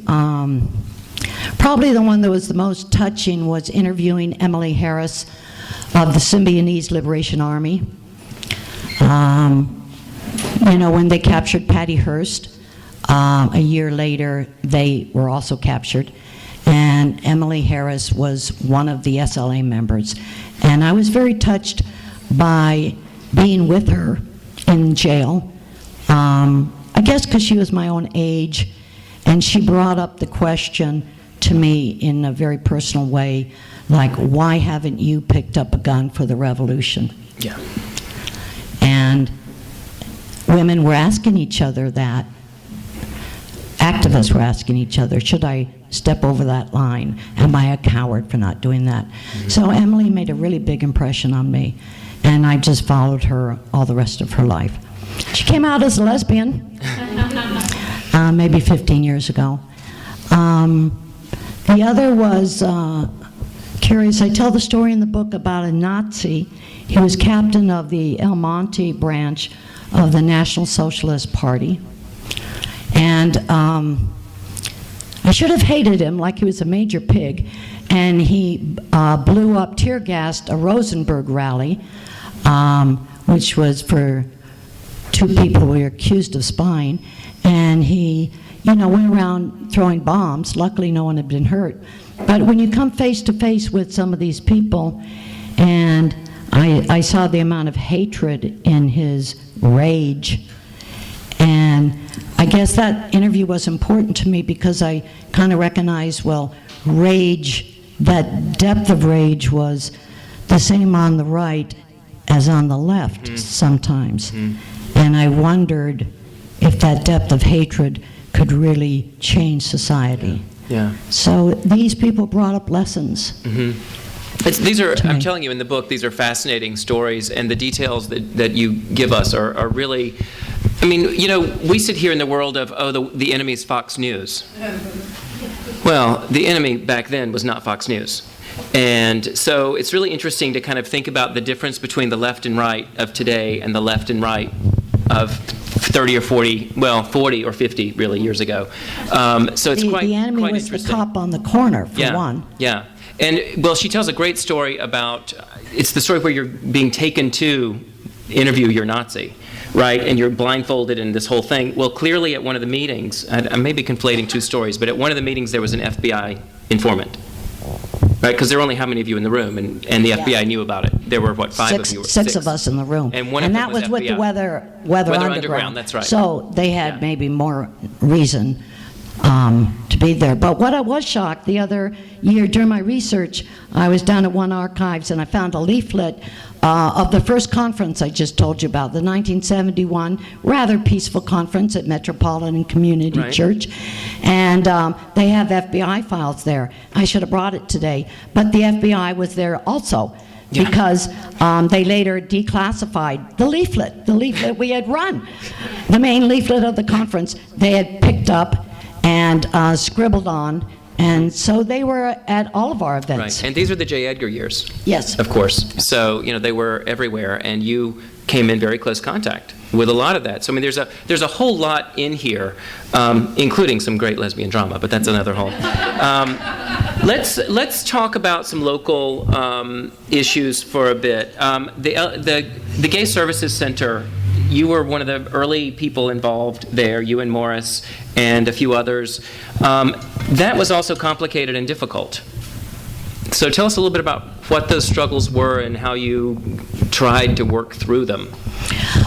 D: probably the one that was the most touching was interviewing Emily Harris of the Symbionese Liberation Army. You know, when they captured Patty Hearst, a year later they were also captured, and Emily Harris was one of the SLA members. And I was very touched by being with her in jail. I guess because she was my own age, and she brought up the question to me in a very personal way, like, why haven't you picked up a gun for the revolution?
E: Yeah.
D: And women were asking each other that. Activists were asking each other, should I step over that line? Am I a coward for not doing that? Mm-hmm. So Emily made a really big impression on me, and I just followed her all the rest of her life. She came out as a lesbian maybe 15 years ago. The other was curious. I tell the story in the book about a Nazi. He was captain of the El Monte branch of the National Socialist Party. And I should have hated him like he was a major pig. And he blew up, tear-gassed a Rosenberg rally, which was for 2 people who were accused of spying, and he, you know, went around throwing bombs. Luckily, no one had been hurt. But when you come face to face with some of these people, and I saw the amount of hatred in his rage, and I guess that interview was important to me because I kind of recognized, well, rage, that depth of rage was the same on the right as on the left sometimes. And I wondered if that depth of hatred could really change society.
E: Yeah.
D: So these people brought up lessons.
E: These are, I'm telling you in the book, these are fascinating stories, and the details that you give us are really, I mean, you know, we sit here in the world of, oh, the enemy's Fox News. Well, the enemy back then was not Fox News. And so it's really interesting to kind of think about the difference between the left and right of today and the left and right of 30 or 40, well, 40 or 50 really years ago. So it's quite interesting.
D: The enemy was the cop on the corner, for one.
E: Yeah. And, well, she tells a great story about, it's the story where you're being taken to interview your Nazi, right? And you're blindfolded and this whole thing. Well, clearly at one of the meetings, I may be conflating 2 stories, but at one of the meetings there was an FBI informant. Right, because there were only how many of you in the room, and the FBI knew about it. There were, what, 5 of you?
D: Six of us in the room.
E: And one of them
D: that was with the Weather Underground.
E: That's right.
D: So they had maybe more reason to be there. But what I was shocked the other year during my research, I was down at One Archives and I found a leaflet of the first conference I just told you about, the 1971 rather peaceful conference at Metropolitan Community Church. And they have FBI files there. I should have brought it today. But the FBI was there also. Yeah. Because they later declassified the leaflet we had run. The main leaflet of the conference they had picked up and scribbled on, and so they were at all of our events.
E: Right, and these are the J. Edgar years.
D: Yes.
E: Of course. So, they were everywhere, and you came in very close contact with a lot of that. So, I mean, there's a whole lot in here, including some great lesbian drama, but that's another whole. Let's talk about some local issues for a bit. The Gay Services Center, you were one of the early people involved there, you and Morris and a few others. That was also complicated and difficult. So tell us a little bit about what those struggles were and how you tried to work through them.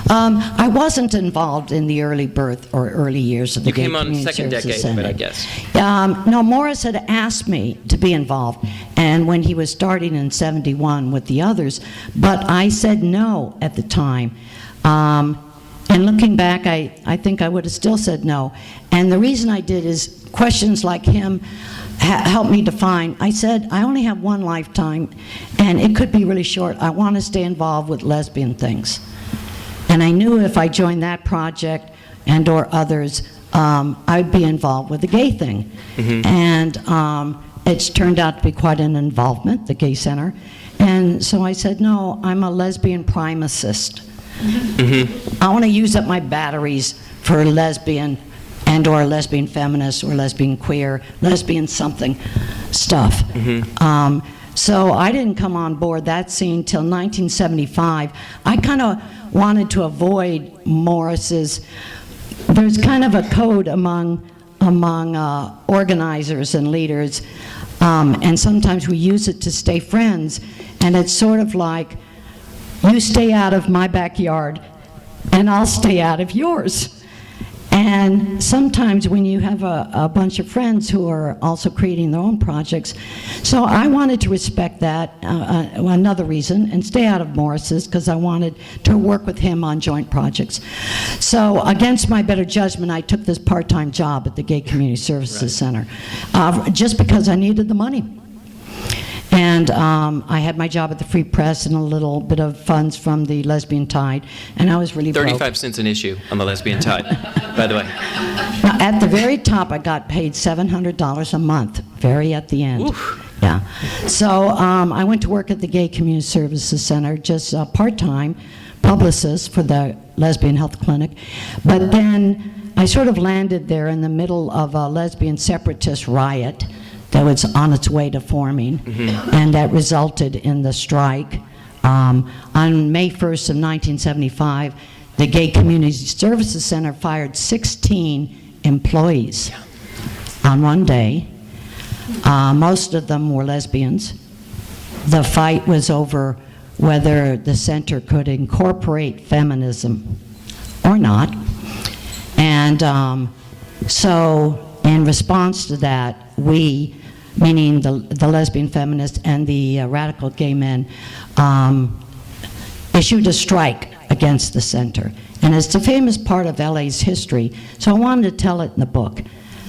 D: I wasn't involved in the early birth or early years of the Gay Community Services Center. You came on second decade of it, I guess. No, Morris had asked me to be involved, and when he was starting in '71 with the others, but I said no at the time. And looking back, I think I would have still said no. And the reason I did is questions like him helped me define. I said, I only have one lifetime, and it could be really short. I want to stay involved with lesbian things. And I knew if I joined that project and or others, I'd be involved with the gay thing. Mm-hmm. And it's turned out to be quite an involvement, the Gay Center. And so I said, no, I'm a lesbian primacist. Mm-hmm. I want to use up my batteries for lesbian and or lesbian feminist or lesbian queer, lesbian something stuff. Mm-hmm. So I didn't come on board that scene till 1975. I kind of wanted to avoid Morris's. There's kind of a code among organizers and leaders, and sometimes we use it to stay friends, and it's sort of like, you stay out of my backyard, and I'll stay out of yours. And sometimes when you have a bunch of friends who are also creating their own projects, so I wanted to respect that, another reason, and stay out of Morris's, because I wanted to work with him on joint projects. So against my better judgment, I took this part-time job at the Gay Community Services Center, just because I needed the money. And I had my job at the Free Press and a little bit of funds from the Lesbian Tide, and I was really
E: 35
D: broke.
E: cents an issue on the Lesbian Tide, by the way.
D: Now, at the very top, I got paid $700 a month, very at the end. Oof. Yeah. So I went to work at the Gay Community Services Center, just part-time publicist for the Lesbian Health Clinic. But then I sort of landed there in the middle of a lesbian separatist riot that was on its way to forming, mm-hmm. and that resulted in the strike. On May 1st of 1975, the Gay Community Services Center fired 16 employees on one day. Most of them were lesbians. The fight was over whether the center could incorporate feminism or not. And so in response to that, we, meaning the lesbian feminists and the radical gay men, issued a strike against the center. And it's a famous part of LA's history, so I wanted to tell it in the book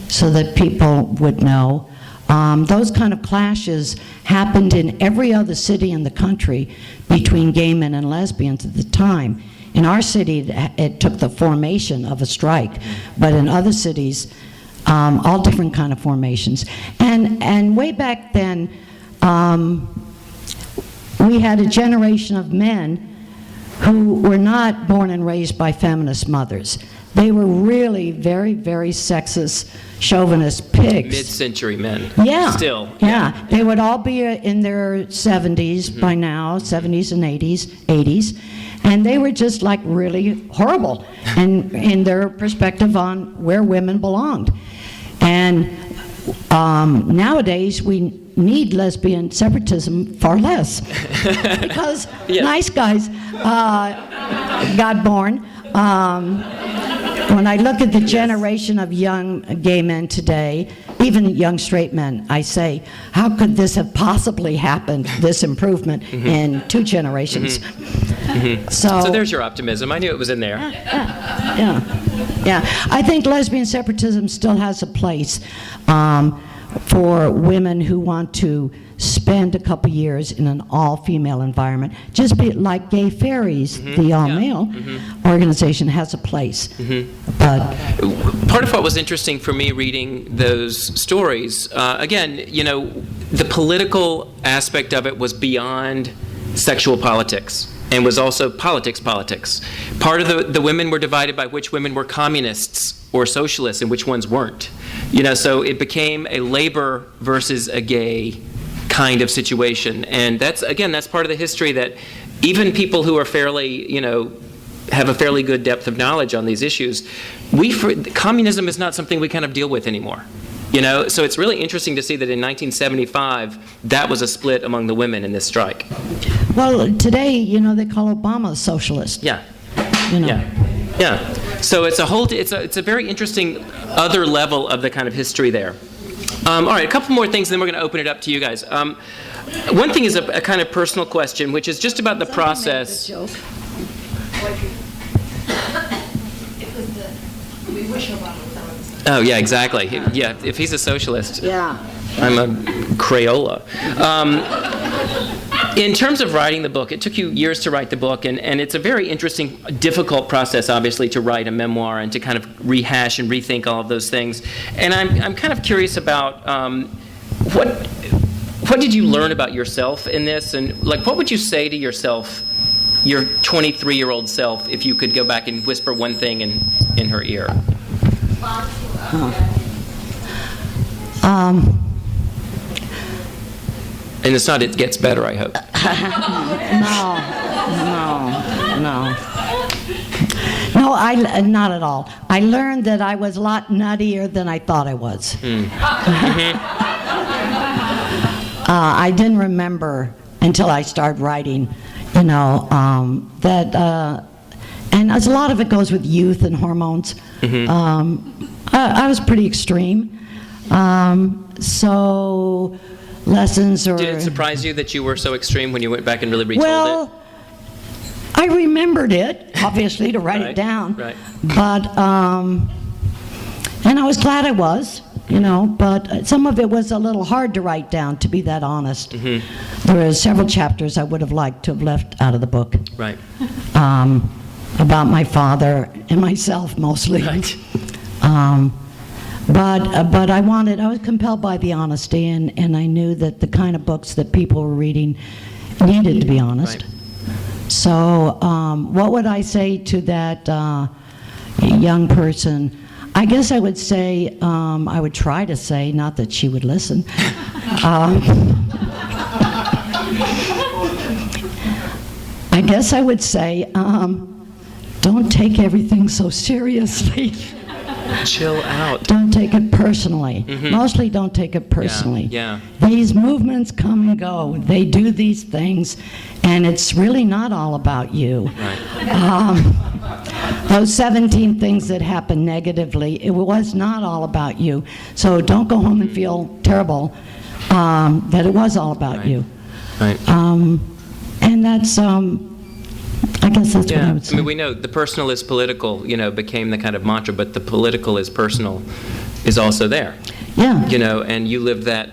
D: so that people would know. Those kind of clashes happened in every other city in the country between gay men and lesbians at the time. In our city, it took the formation of a strike, but in other cities, all different kind of formations. And way back then, we had a generation of men who were not born and raised by feminist mothers. They were really very, very sexist, chauvinist pigs.
E: Mid-century men.
D: Yeah.
E: Still.
D: Yeah. They would all be in their 70s mm-hmm. by now, 70s and 80s. And they were just like really horrible in their perspective on where women belonged. And nowadays we need lesbian separatism far less because nice guys got born. when I look at the generation of young gay men today, even young straight men, I say, how could this have possibly happened, this improvement, in 2 generations?
E: So there's your optimism. I knew it was in there.
D: Yeah. I think lesbian separatism still has a place for women who want to spend a couple years in an all-female environment. Just be like Gay Fairies, the all-male organization has a place. But
E: part of what was interesting for me reading those stories, again, the political aspect of it was beyond sexual politics, and was also politics. Part of the women were divided by which women were communists or socialists and which ones weren't. So it became a labor versus a gay kind of situation. And that's part of the history that even people who are fairly, have a fairly good depth of knowledge on these issues, communism is not something we kind of deal with anymore. So it's really interesting to see that in 1975, that was a split among the women in this strike.
D: well, today, they call Obama a socialist.
E: Yeah. Yeah. So it's a very interesting other level of the kind of history there. All right, a couple more things, then we're going to open it up to you guys. One thing is a kind of personal question, which is just about the process. Oh, yeah, exactly. If he's a socialist, I'm a Crayola. In terms of writing the book, it took you years to write the book, and it's a very interesting, difficult process, obviously, to write a memoir and to kind of rehash and rethink all of those things. And I'm kind of curious about what did you learn about yourself in this, and what would you say to yourself, your 23-year-old self, if you could go back and whisper one thing in her ear? And it's not, it gets better, I hope.
D: No, not at all. I learned that I was a lot nuttier than I thought I was. I didn't remember until I started writing, that, and a lot of it goes with youth and hormones. I was pretty extreme. So lessons or...
E: Did it surprise you that you were so extreme when you went back and really retold it?
D: Well, I remembered it, obviously, to write it down.
E: Right.
D: But, and I was glad I was, but some of it was a little hard to write down, to be that honest. There were several chapters I would have liked to have left out of the book.
E: Right.
D: About my father and myself, mostly.
E: Right.
D: But I was compelled by the honesty, and I knew that the kind of books that people were reading needed to be honest.
E: Right.
D: So what would I say to that young person? I guess I would say, I would try to say, not that she would listen. I guess I would say, don't take everything so seriously.
E: Chill out.
D: Don't take it personally. Mostly don't take it personally.
E: Yeah.
D: These movements come and go. They do these things, and it's really not all about you.
E: Right.
D: Those 17 things that happened negatively, it was not all about you. So don't go home and feel terrible that it was all about you.
E: Right.
D: And that's... I guess that's what I would say.
E: I mean, we know the personal is political, became the kind of mantra, but the political is personal is also there.
D: Yeah.
E: And you lived that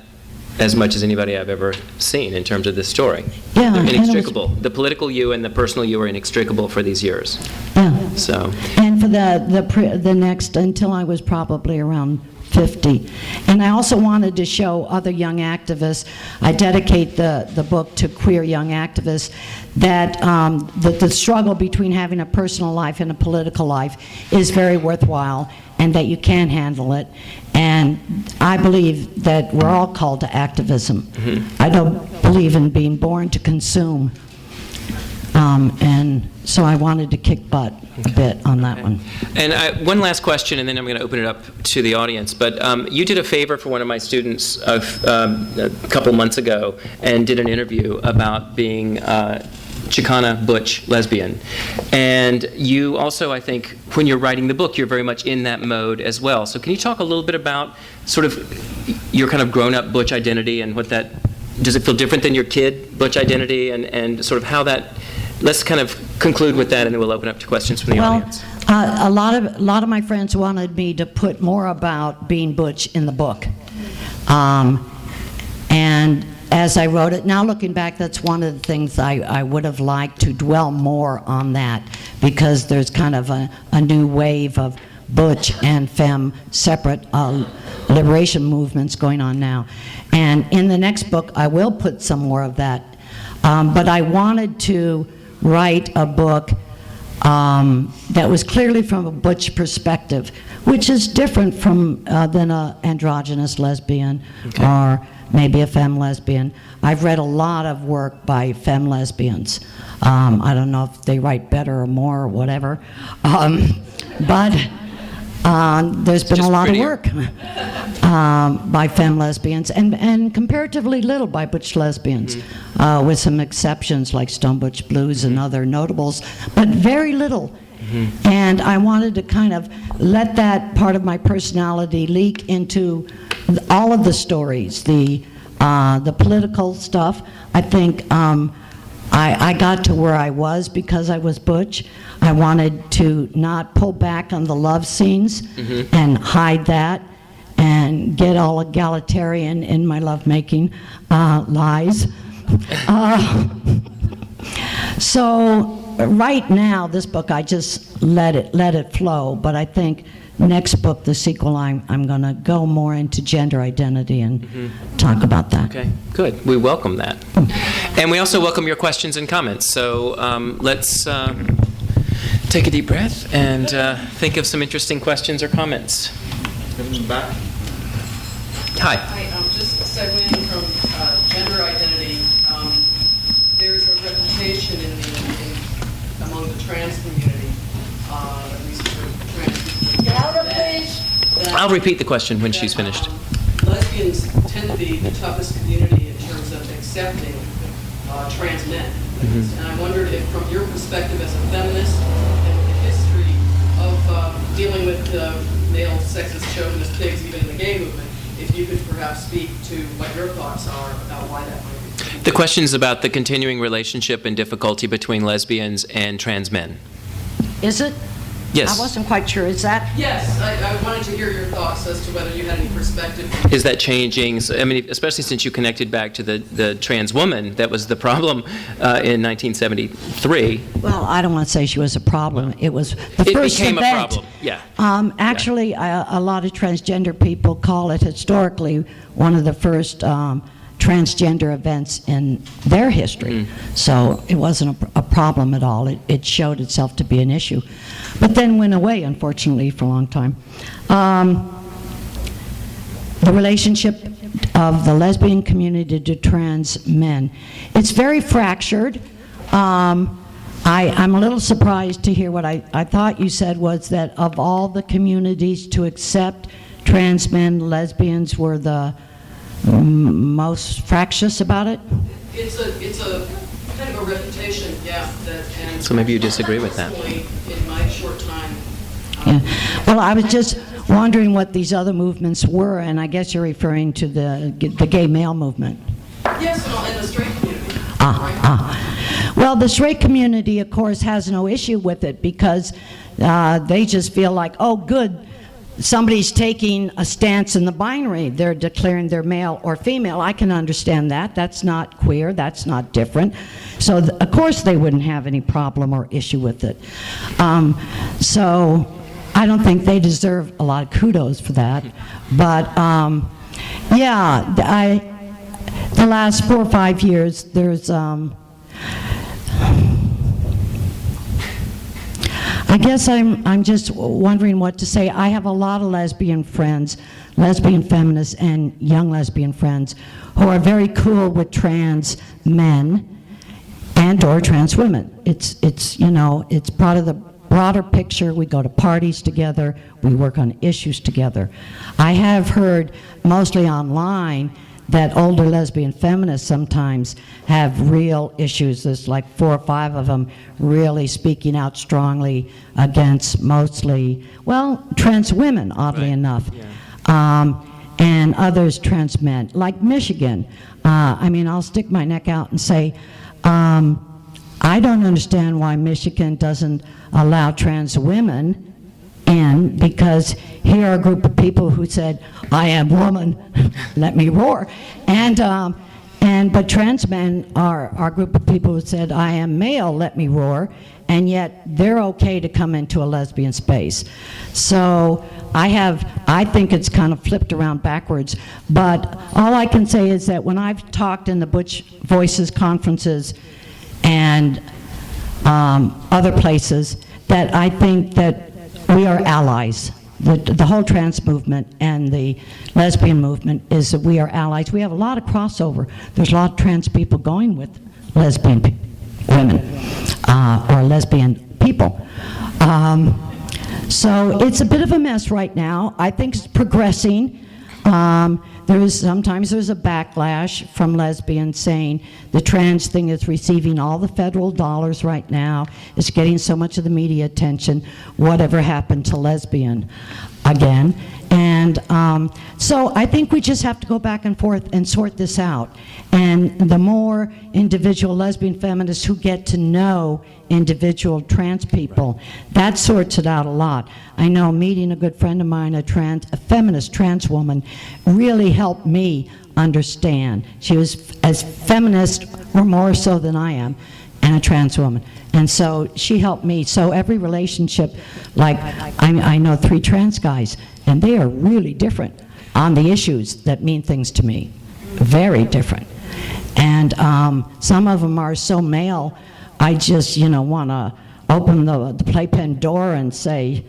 E: as much as anybody I've ever seen in terms of this story.
D: Yeah.
E: They're inextricable. The political you and the personal you are inextricable for these years.
D: Yeah.
E: So.
D: And for the next, until I was probably around 50. And I also wanted to show other young activists, I dedicate the book to queer young activists, that the struggle between having a personal life and a political life is very worthwhile, and that you can handle it. And I believe that we're all called to activism. I don't believe in being born to consume. And so I wanted to kick butt a bit on that one.
E: And one last question, and then I'm going to open it up to the audience. But you did a favor for one of my students a couple months ago and did an interview about being Chicana, Butch, lesbian. And you also, I think, when you're writing the book, you're very much in that mode as well. So can you talk a little bit about sort of your kind of grown-up Butch identity and what that, does it feel different than your kid Butch identity, and sort of how that, let's kind of conclude with that and then we'll open up to questions from the audience.
D: A lot of my friends wanted me to put more about being Butch in the book. And as I wrote it, now looking back, that's one of the things I would have liked to dwell more on that, because there's kind of a new wave of Butch and femme separate liberation movements going on now. And in the next book, I will put some more of that. But I wanted to write a book that was clearly from a Butch perspective, which is different from than an androgynous lesbian, okay, or maybe a femme lesbian. I've read a lot of work by femme lesbians. I don't know if they write better or more or whatever, but there's been a lot of work by femme lesbians, and comparatively little by Butch lesbians, with some exceptions like Stone Butch Blues and other notables, but very little. And I wanted to kind of let that part of my personality leak into all of the stories, the political stuff. I think I got to where I was because I was Butch. I wanted to not pull back on the love scenes and hide that and get all egalitarian in my lovemaking lies. So right now, this book, I just let it flow, but I think next book, the sequel, I'm going to go more into gender identity and talk about that.
E: Okay, good. We welcome that. And we also welcome your questions and comments. So let's take a deep breath and think of some interesting questions or comments.
C: Back.
E: Hi.
F: Hi, just segueing from gender identity. There's a reputation among the trans community, at least for trans people. Louder, please.
E: I'll repeat the question when she's finished.
F: Lesbians tend to be the toughest community in terms of accepting trans men. And I wondered if, from your perspective as a feminist and with the history of dealing with male sexist chauvinist pigs, even in the gay movement, if you could perhaps speak to what your thoughts are about why that might be.
E: The question is about the continuing relationship and difficulty between lesbians and trans men.
D: Is it?
E: Yes.
D: I wasn't quite sure. Is that?
F: Yes, I wanted to hear your thoughts as to whether you had any perspective.
E: Is that changing? I mean, especially since you connected back to the trans woman that was the problem in 1973.
D: Well, I don't want to say she was a problem. It was the first
E: became
D: event.
E: a problem, yeah.
D: Actually, a lot of transgender people call it historically one of the first transgender events in their history. So it wasn't a problem at all. It showed itself to be an issue. But then went away, unfortunately, for a long time. The relationship of the lesbian community to trans men. It's very fractured. I'm a little surprised to hear what I thought you said was that of all the communities to accept trans men, lesbians were the most fractious about it?
F: It's a kind of a reputation, yeah. And
E: so maybe you disagree with that.
F: In my short time.
D: Yeah. Well, I was just wondering what these other movements were, and I guess you're referring to the gay male movement.
F: Yes, and the straight community.
D: Well, the straight community, of course, has no issue with it because they just feel like, oh, good, somebody's taking a stance in the binary. They're declaring they're male or female. I can understand that. That's not queer. That's not different. So, of course, they wouldn't have any problem or issue with it. So I don't think they deserve a lot of kudos for that. But, yeah, the last 4 or 5 years, there's... I guess I'm just wondering what to say. I have a lot of lesbian friends, lesbian feminists and young lesbian friends who are very cool with trans men and or trans women. It's you know, it's part of the broader picture. We go to parties together, we work on issues together. I have heard, mostly online, that older lesbian feminists sometimes have real issues. There's like 4 or 5 of them really speaking out strongly against mostly, well, trans women, oddly enough. Yeah. And others trans men, like Michigan. I mean, I'll stick my neck out and say, I don't understand why Michigan doesn't allow trans women in, because here are a group of people who said, I am woman, let me roar. But trans men are a group of people who said, I am male, let me roar, and yet they're okay to come into a lesbian space. So I think it's kind of flipped around backwards, but all I can say is that when I've talked in the Butch Voices conferences and other places, that I think that we are allies. The whole trans movement and the lesbian movement is that we are allies. We have a lot of crossover. There's a lot of trans people going with lesbian women or lesbian people. So it's a bit of a mess right now. I think it's progressing. Sometimes there's a backlash from lesbians saying the trans thing is receiving all the federal dollars right now. It's getting so much of the media attention. Whatever happened to lesbian again? And so I think we just have to go back and forth and sort this out. And the more individual lesbian feminists who get to know individual trans people, that sorts it out a lot. I know meeting a good friend of mine, a feminist trans woman, really helped me understand. She was as feminist or more so than I am, and a trans woman. And so she helped me. So every relationship, like I know 3 trans guys, and they are really different on the issues that mean things to me. Very different. And some of them are so male, I just, want to open the playpen door and say,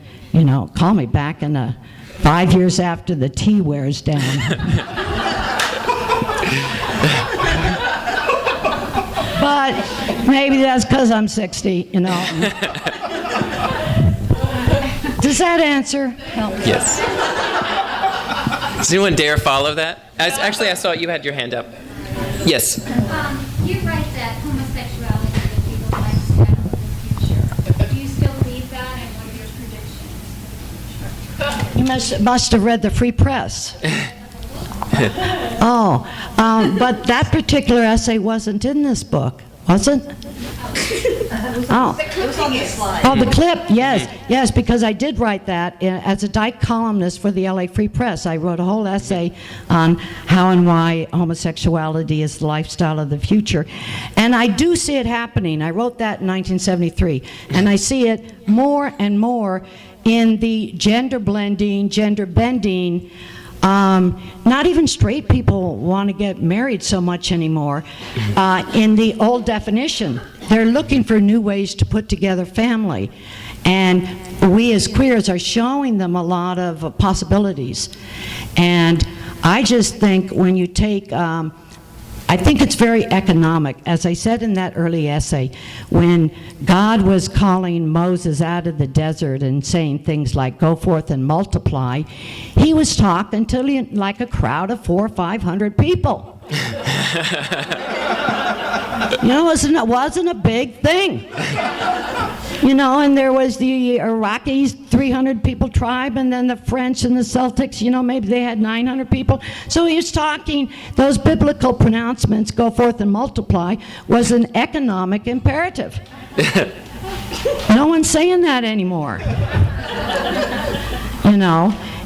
D: call me back in 5 years after the tea wears down. But maybe that's because I'm 60, Does that answer help?
E: Yes. Does anyone dare follow that? Actually, I saw you had your hand up. Yes.
G: You write that homosexuality is people's lifestyle of the future. Do you still believe that, and what are your predictions?
D: You must have read the Free Press. But that particular essay wasn't in this book, was it? Oh.
G: It was on the slide.
D: Oh, the clip, yes, because I did write that as a Dyke columnist for the LA Free Press. I wrote a whole essay on how and why homosexuality is the lifestyle of the future. And I do see it happening. I wrote that in 1973, and I see it more and more in the gender blending, gender bending. Not even straight people want to get married so much anymore. In the old definition, they're looking for new ways to put together family. And we as queers are showing them a lot of possibilities. And I just think when you take, I think it's very economic. As I said in that early essay, when God was calling Moses out of the desert and saying things like, go forth and multiply, he was talking to like a crowd of 400 or 500 people. It wasn't a big thing. And there was the Iraqis, 300 people tribe, and then the French and the Celtics, maybe they had 900 people. So he was talking, those biblical pronouncements, go forth and multiply, was an economic imperative. No one's saying that anymore.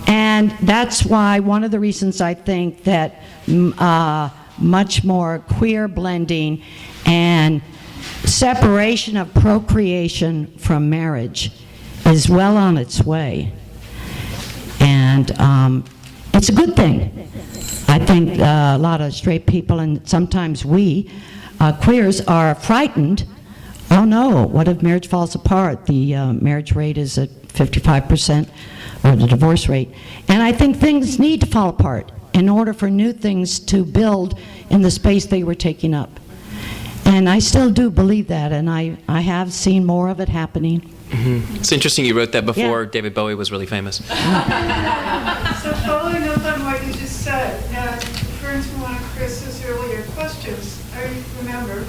D: And that's why one of the reasons I think that much more queer blending and separation of procreation from marriage is well on its way. And it's a good thing. I think a lot of straight people, and sometimes we, queers, are frightened. Oh no, what if marriage falls apart? The marriage rate is at 55%, or the divorce rate. And I think things need to fall apart in order for new things to build in the space they were taking up. And I still do believe that, and I have seen more of it happening.
E: Mm-hmm. It's interesting you wrote that before David Bowie was really famous.
H: So following up on what you just said, for return to one of Chris's earlier questions. I remember,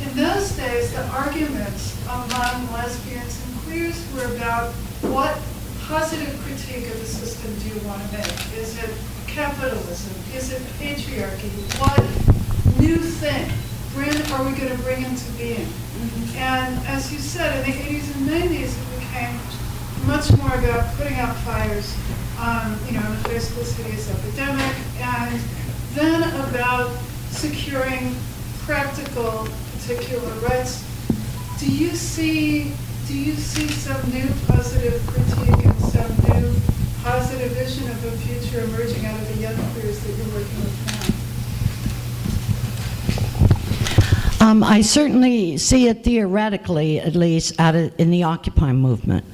H: in those days, the arguments among lesbians and queers were about what positive critique of the system do you want to make? Is it capitalism? Is it patriarchy? What new thing are we going to bring into being? And as you said, in the 80s and 90s, it became much more about putting out fires in the face of the city's epidemic, and then about securing practical, particular rights. Do you see some new positive critique and some new positive vision of a future emerging out of the young queers that you're working with now?
D: I certainly see it theoretically, at least, in the Occupy movement.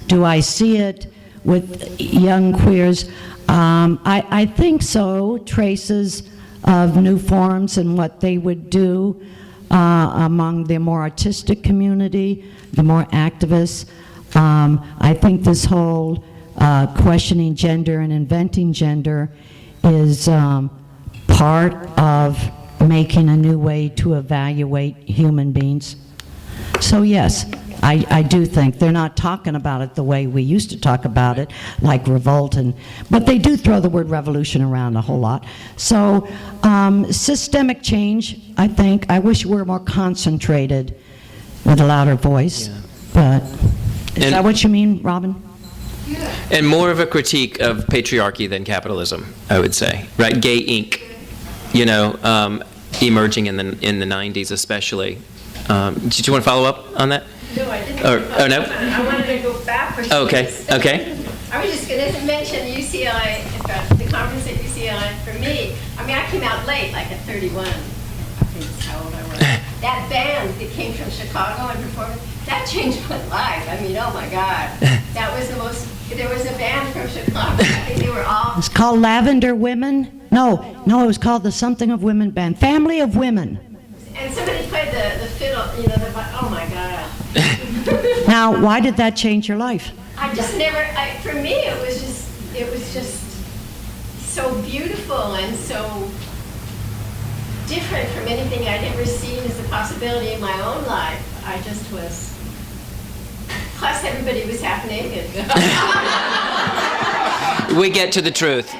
D: Do I see it with young queers? I think so. Traces of new forms and what they would do among the more artistic community, the more activists. I think this whole questioning gender and inventing gender is part of making a new way to evaluate human beings. So yes, I do think they're not talking about it the way we used to talk about it, like revolt, but they do throw the word revolution around a whole lot. So systemic change, I think. I wish we were more concentrated with a louder voice. Yeah. But is that what you mean, Robin?
E: And more of a critique of patriarchy than capitalism, I would say. Right? Gay Inc., emerging in the 90s especially. Did you want to follow up on that?
I: No, I didn't.
E: Oh, no?
I: I wanted to go backwards.
E: Okay.
I: I was just going to mention UCLA, the conference at UCLA. For me, I came out late, like at 31. I think that's how old I was. That band that came from Chicago and performed, that changed my life. Oh my God. That was the most, there was a band from Chicago. I think they were all.
D: It's called Lavender Women. No, it was called the Something of Women Band. Family of Women.
I: And somebody played the fiddle, oh my God.
D: Now, why did that change your life?
I: I just never, for me, it was just so beautiful and so different from anything I'd ever seen as a possibility in my own life. I just was, plus everybody was half naked.
E: We get to the truth.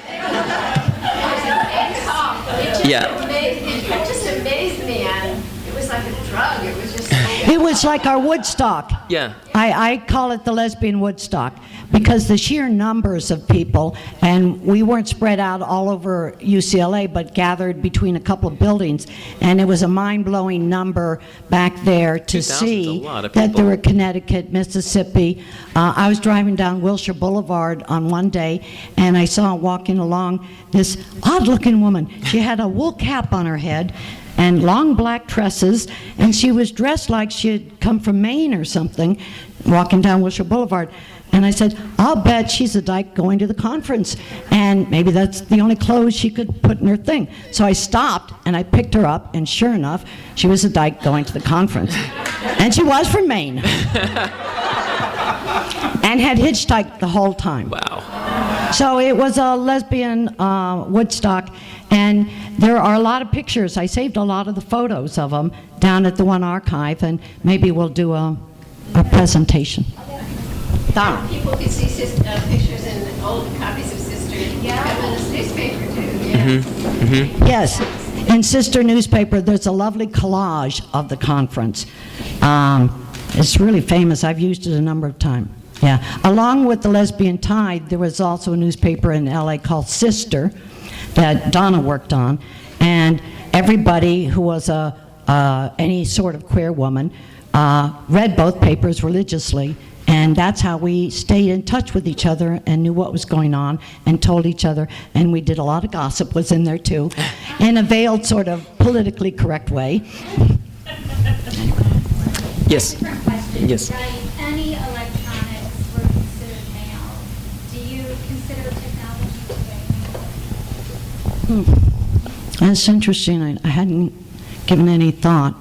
I: It just amazed me, and it was like a drug. It was just so
D: It was like our Woodstock.
E: Yeah.
D: I call it the lesbian Woodstock because the sheer numbers of people, and we weren't spread out all over UCLA, but gathered between a couple of buildings, and it was a mind-blowing number back there to see that there were Connecticut, Mississippi. I was driving down Wilshire Boulevard on one day, and I saw walking along this odd-looking woman. She had a wool cap on her head and long black tresses, and she was dressed like she had come from Maine or something, walking down Wilshire Boulevard. And I said, I'll bet she's a dyke going to the conference, and maybe that's the only clothes she could put in her thing. So I stopped, and I picked her up, and sure enough, she was a dyke going to the conference. And she was from Maine. And had hitchhiked the whole time.
E: Wow.
D: So it was a lesbian Woodstock, and there are a lot of pictures. I saved a lot of the photos of them down at the One Archive, and maybe we'll do a presentation. Donna.
I: people could see pictures in old copies of Sister. Yeah, in this newspaper too. Yeah.
D: Yes. In Sister newspaper, there's a lovely collage of the conference. It's really famous. I've used it a number of times. Yeah. Along with the Lesbian Tide, there was also a newspaper in LA called Sister that Donna worked on, and everybody who was any sort of queer woman read both papers religiously, and that's how we stayed in touch with each other and knew what was going on and told each other, and we did a lot of gossip was in there too, in a veiled sort of politically correct way.
E: Yes.
G: Different question.
E: Yes.
G: Right. Any electronics were considered male. Do you consider technology today?
D: That's interesting. I hadn't given any thought.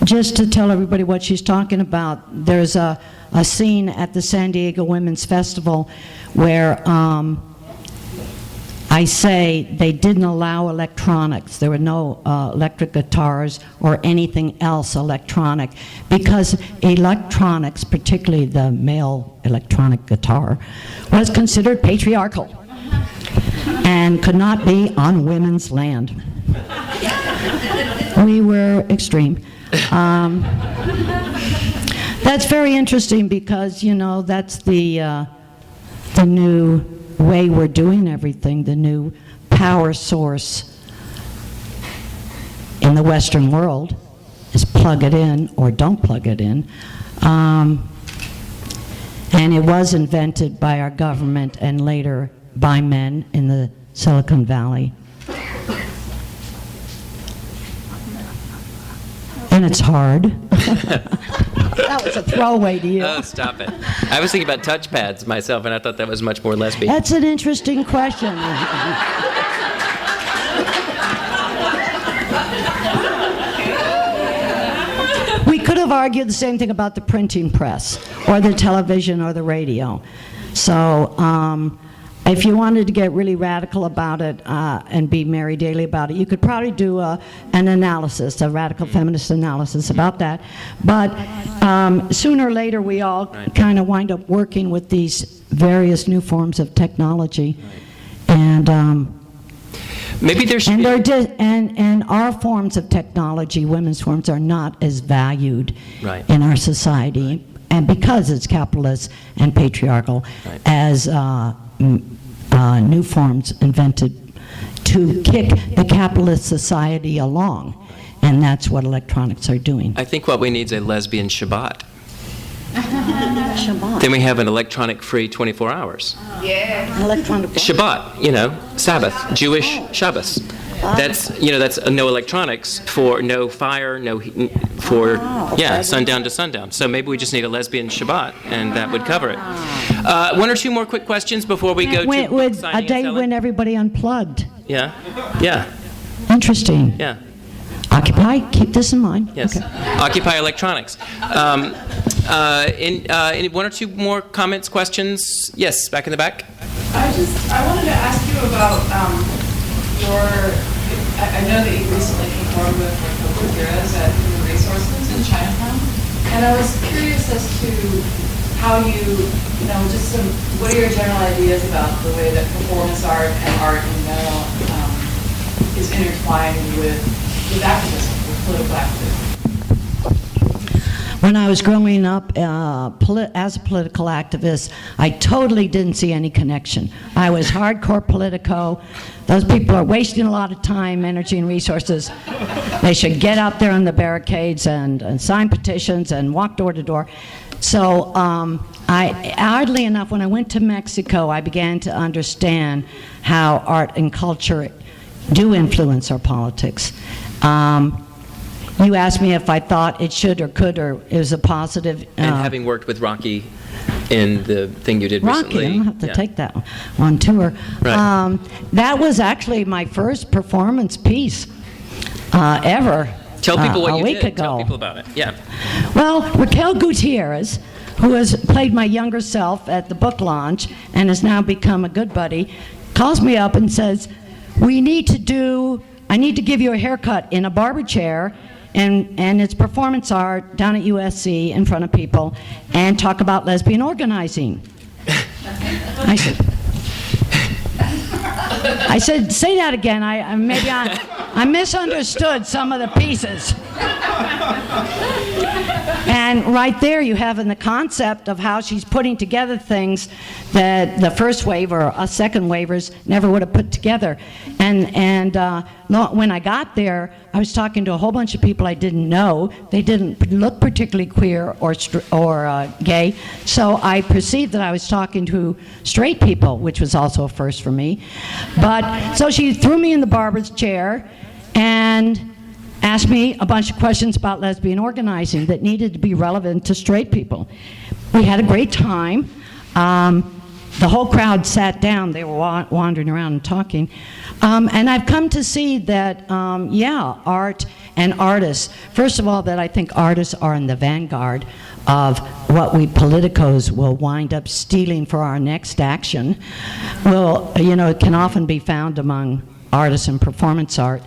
D: Just to tell everybody what she's talking about, there's a a scene at the San Diego Women's Festival where I say they didn't allow electronics. There were no electric guitars or anything else electronic, because electronics, particularly the male electronic guitar, was considered patriarchal and could not be on women's land. We were extreme. That's very interesting because, you know, that's the new way we're doing everything, the new power source in the Western world is plug it in or don't plug it in. And it was invented by our government and later by men in the Silicon Valley. And it's hard. That was a throwaway to you.
E: Oh, stop it. I was thinking about touchpads myself, and I thought that was much more lesbian.
D: That's an interesting question. We could have argued the same thing about the printing press, or the television, or the radio. So, if you wanted to get really radical about it and be Mary Daly about it, you could probably do an analysis, a radical feminist analysis about that. But sooner or later, we all kind of wind up working with these various new forms of technology, and
E: maybe there's
D: and our forms of technology, women's forms, are not as valued in our society, and because it's capitalist and patriarchal, as new forms invented to kick the capitalist society along. And that's what electronics are doing.
E: I think what we need is a lesbian Shabbat.
D: Shabbat.
E: Then we have an electronic-free 24 hours.
D: Yeah. Electronic.
E: Shabbat, you know, Sabbath, Jewish Shabbos. That's, you know, that's no electronics for no fire, no for sundown to sundown. So maybe we just need a lesbian Shabbat, and that would cover it. One or two more quick questions before we go to
D: with
E: signing
D: a day
E: and selling.
D: when everybody unplugged.
E: Yeah, yeah,
D: Interesting.
E: yeah.
D: Occupy. Keep this in mind.
E: Yes.
D: Okay.
E: Occupy electronics. Any one or two more comments, questions? Yes, back in the back.
J: I wanted to ask you about I know that you recently came forward with Local Heroes at Human Resources in Chinatown, and I was curious as to how what are your general ideas about the way that performance art and art in general is intertwined with activism, with political activism?
D: When I was growing up as a political activist, I totally didn't see any connection. I was hardcore politico. Those people are wasting a lot of time, energy, and resources. They should get out there on the barricades and sign petitions and walk door to door. So oddly enough, when I went to Mexico, I began to understand how art and culture do influence our politics. You asked me if I thought it should or could or it was a positive.
E: And having worked with Rocky in the thing you did recently.
D: Rocky, I don't have to take that on tour.
E: Right.
D: That was actually my first performance piece ever.
E: Tell people what you
D: week
E: did.
D: ago.
E: Tell people about it. Yeah.
D: Well, Raquel Gutierrez, who has played my younger self at the book launch and has now become a good buddy, calls me up and says, I need to give you a haircut in a barber chair, and it's performance art down at USC in front of people, and talk about lesbian organizing. I said, say that again. I misunderstood some of the pieces. And right there you have in the concept of how she's putting together things that the first wave or second wavers never would have put together. And when I got there, I was talking to a whole bunch of people I didn't know. They didn't look particularly queer or gay, so I perceived that I was talking to straight people, which was also a first for me. But so she threw me in the barber's chair and asked me a bunch of questions about lesbian organizing that needed to be relevant to straight people. We had a great time. The whole crowd sat down. They were wandering around and talking. And I've come to see that, art and artists, first of all, that I think artists are in the vanguard of what we politicos will wind up stealing for our next action, it can often be found among artists and performance art.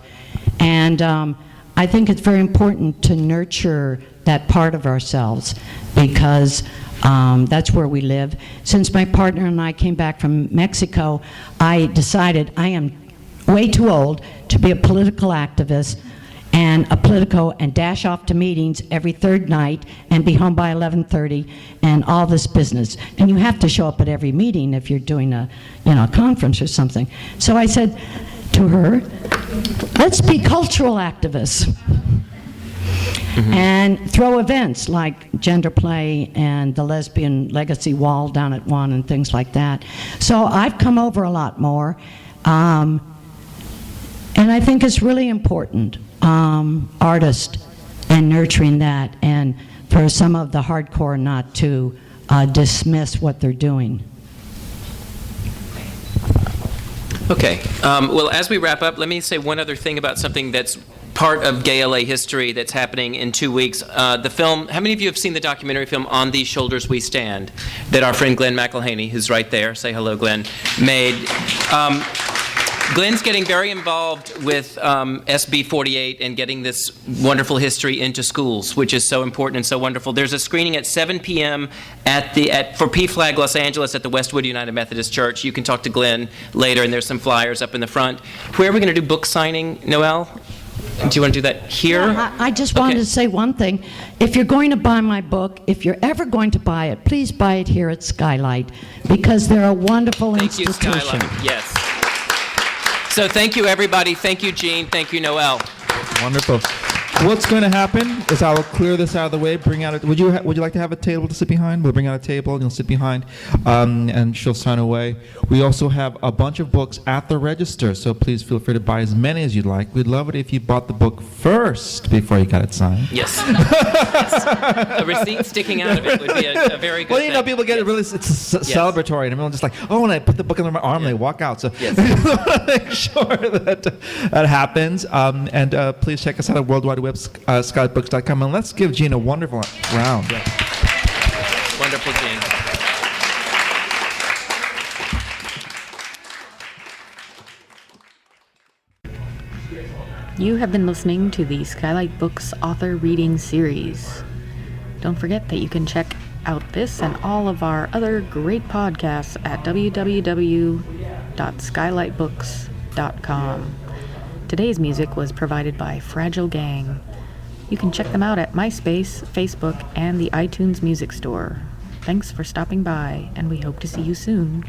D: And I think it's very important to nurture that part of ourselves, because that's where we live. Since my partner and I came back from Mexico, I decided I am way too old to be a political activist and a politico and dash off to meetings every third night and be home by 11:30 and all this business. And you have to show up at every meeting if you're doing a conference or something. So I said to her, let's be cultural activists. And throw events like Gender Play and the Lesbian Legacy Wall down at 1 and things like that. So I've come over a lot more. And I think it's really important, artist and nurturing that, and for some of the hardcore not to dismiss what they're doing.
E: Okay. Well, as we wrap up, let me say one other thing about something that's part of gay LA history that's happening in 2 weeks. The film, how many of you have seen the documentary film On These Shoulders We Stand that our friend Glenn McElhaney, who's right there, say hello Glenn, made? Glenn's getting very involved with SB 48 and getting this wonderful history into schools, which is so important and so wonderful. There's a screening at 7 p.m. for PFLAG Los Angeles at the Westwood United Methodist Church. You can talk to Glenn later, and there's some flyers up in the front. Where are we going to do book signing, Noelle? Do you want to do that here?
D: Yeah, I just wanted to say one thing. If you're going to buy my book, if you're ever going to buy it, please buy it here at Skylight, because they're a wonderful institution.
E: Thank you, Skylight. Yes. So thank you, everybody. Thank you, Jeanne. Thank you, Noelle.
C: Wonderful. What's going to happen is I will clear this out of the way, bring out would you like to have a table to sit behind? We'll bring out a table and you'll sit behind, and she'll sign away. We also have a bunch of books at the register, so please feel free to buy as many as you'd like. We'd love it if you bought the book first before you got it signed.
E: Yes. Yes. A receipt sticking out of it would be a very good thing.
C: People get it really, it's celebratory, and everyone's just like, oh, and I put the book under my arm, and they walk out. So make sure that happens. And please check us out at World Wide Web, scottbooks.com, and let's give Jeanne a wonderful round.
E: Yeah. Wonderful, Jeanne.
B: You have been listening to the Skylight Books Author Reading Series. Don't forget that you can check out this and all of our other great podcasts at www.skylightbooks.com. Today's music was provided by Fragile Gang. You can check them out at MySpace, Facebook, and the iTunes Music Store. Thanks for stopping by, and we hope to see you soon.